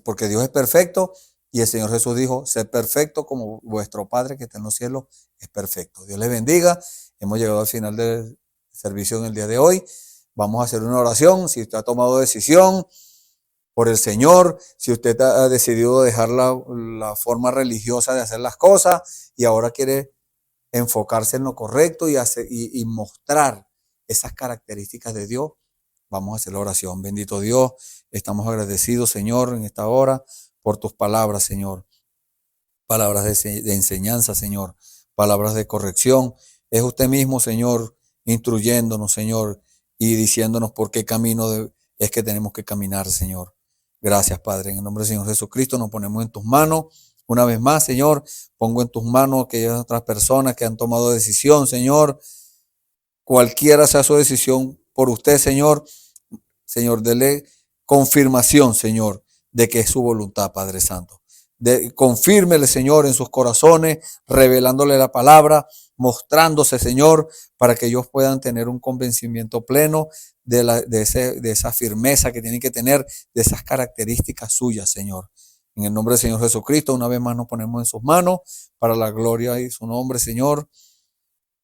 porque Dios es perfecto y el Señor Jesús dijo, sed perfecto como vuestro Padre que está en los cielos es perfecto. Dios les bendiga. Hemos llegado al final del servicio en el día de hoy. Vamos a hacer una oración. Si usted ha tomado decisión por el Señor, si usted ha decidido dejar la forma religiosa de hacer las cosas y ahora quiere enfocarse en lo correcto y mostrar esas características de Dios, vamos a hacer la oración. Bendito Dios, estamos agradecidos, Señor, en esta hora por tus palabras, Señor. Palabras de enseñanza, Señor. Palabras de corrección. Es usted mismo, Señor, instruyéndonos, Señor, y diciéndonos por qué camino es que tenemos que caminar, Señor. Gracias, Padre. En el nombre del Señor Jesucristo nos ponemos en tus manos. Una vez más, Señor, pongo en tus manos aquellas otras personas que han tomado decisión, Señor. Cualquiera sea su decisión por usted, Señor. Señor, dele confirmación, Señor, de que es su voluntad, Padre Santo. Confírmele, Señor, en sus corazones, revelándole la palabra, mostrándose, Señor, para que ellos puedan tener un convencimiento pleno de esa firmeza que tienen que tener, de esas características suyas, Señor. En el nombre del Señor Jesucristo, una vez más nos ponemos en sus manos para la gloria y su nombre, Señor.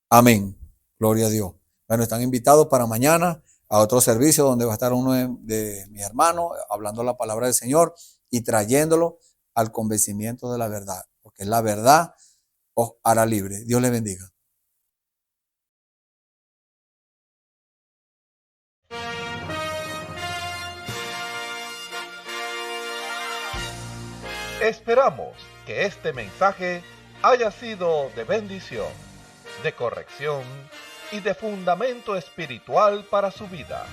Amén. Gloria a Dios. Bueno, están invitados para mañana a otro servicio donde va a estar uno de mis hermanos hablando la palabra del Señor y trayéndolo al convencimiento de la verdad, porque la verdad os hará libre. Dios les bendiga. Esperamos que este mensaje haya sido de bendición, de corrección y de fundamento espiritual para su vida.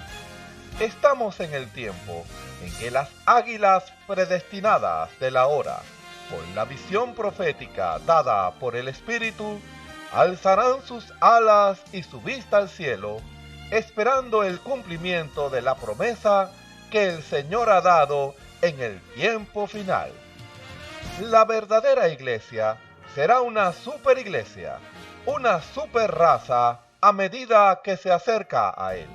Estamos en el tiempo en que las águilas predestinadas de la hora, con la visión profética dada por el Espíritu, alzarán sus alas y su vista al cielo, esperando el cumplimiento de la promesa que el Señor ha dado en el tiempo final. La verdadera iglesia será una superiglesia, una superraza a medida que se acerca a Él.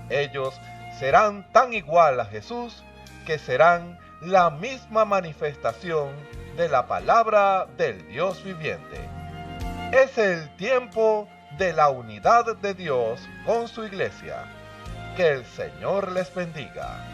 Ellos serán tan igual a Jesús que serán la misma manifestación de la palabra del Dios viviente. Es el tiempo de la unidad de Dios con su iglesia. Que el Señor les bendiga.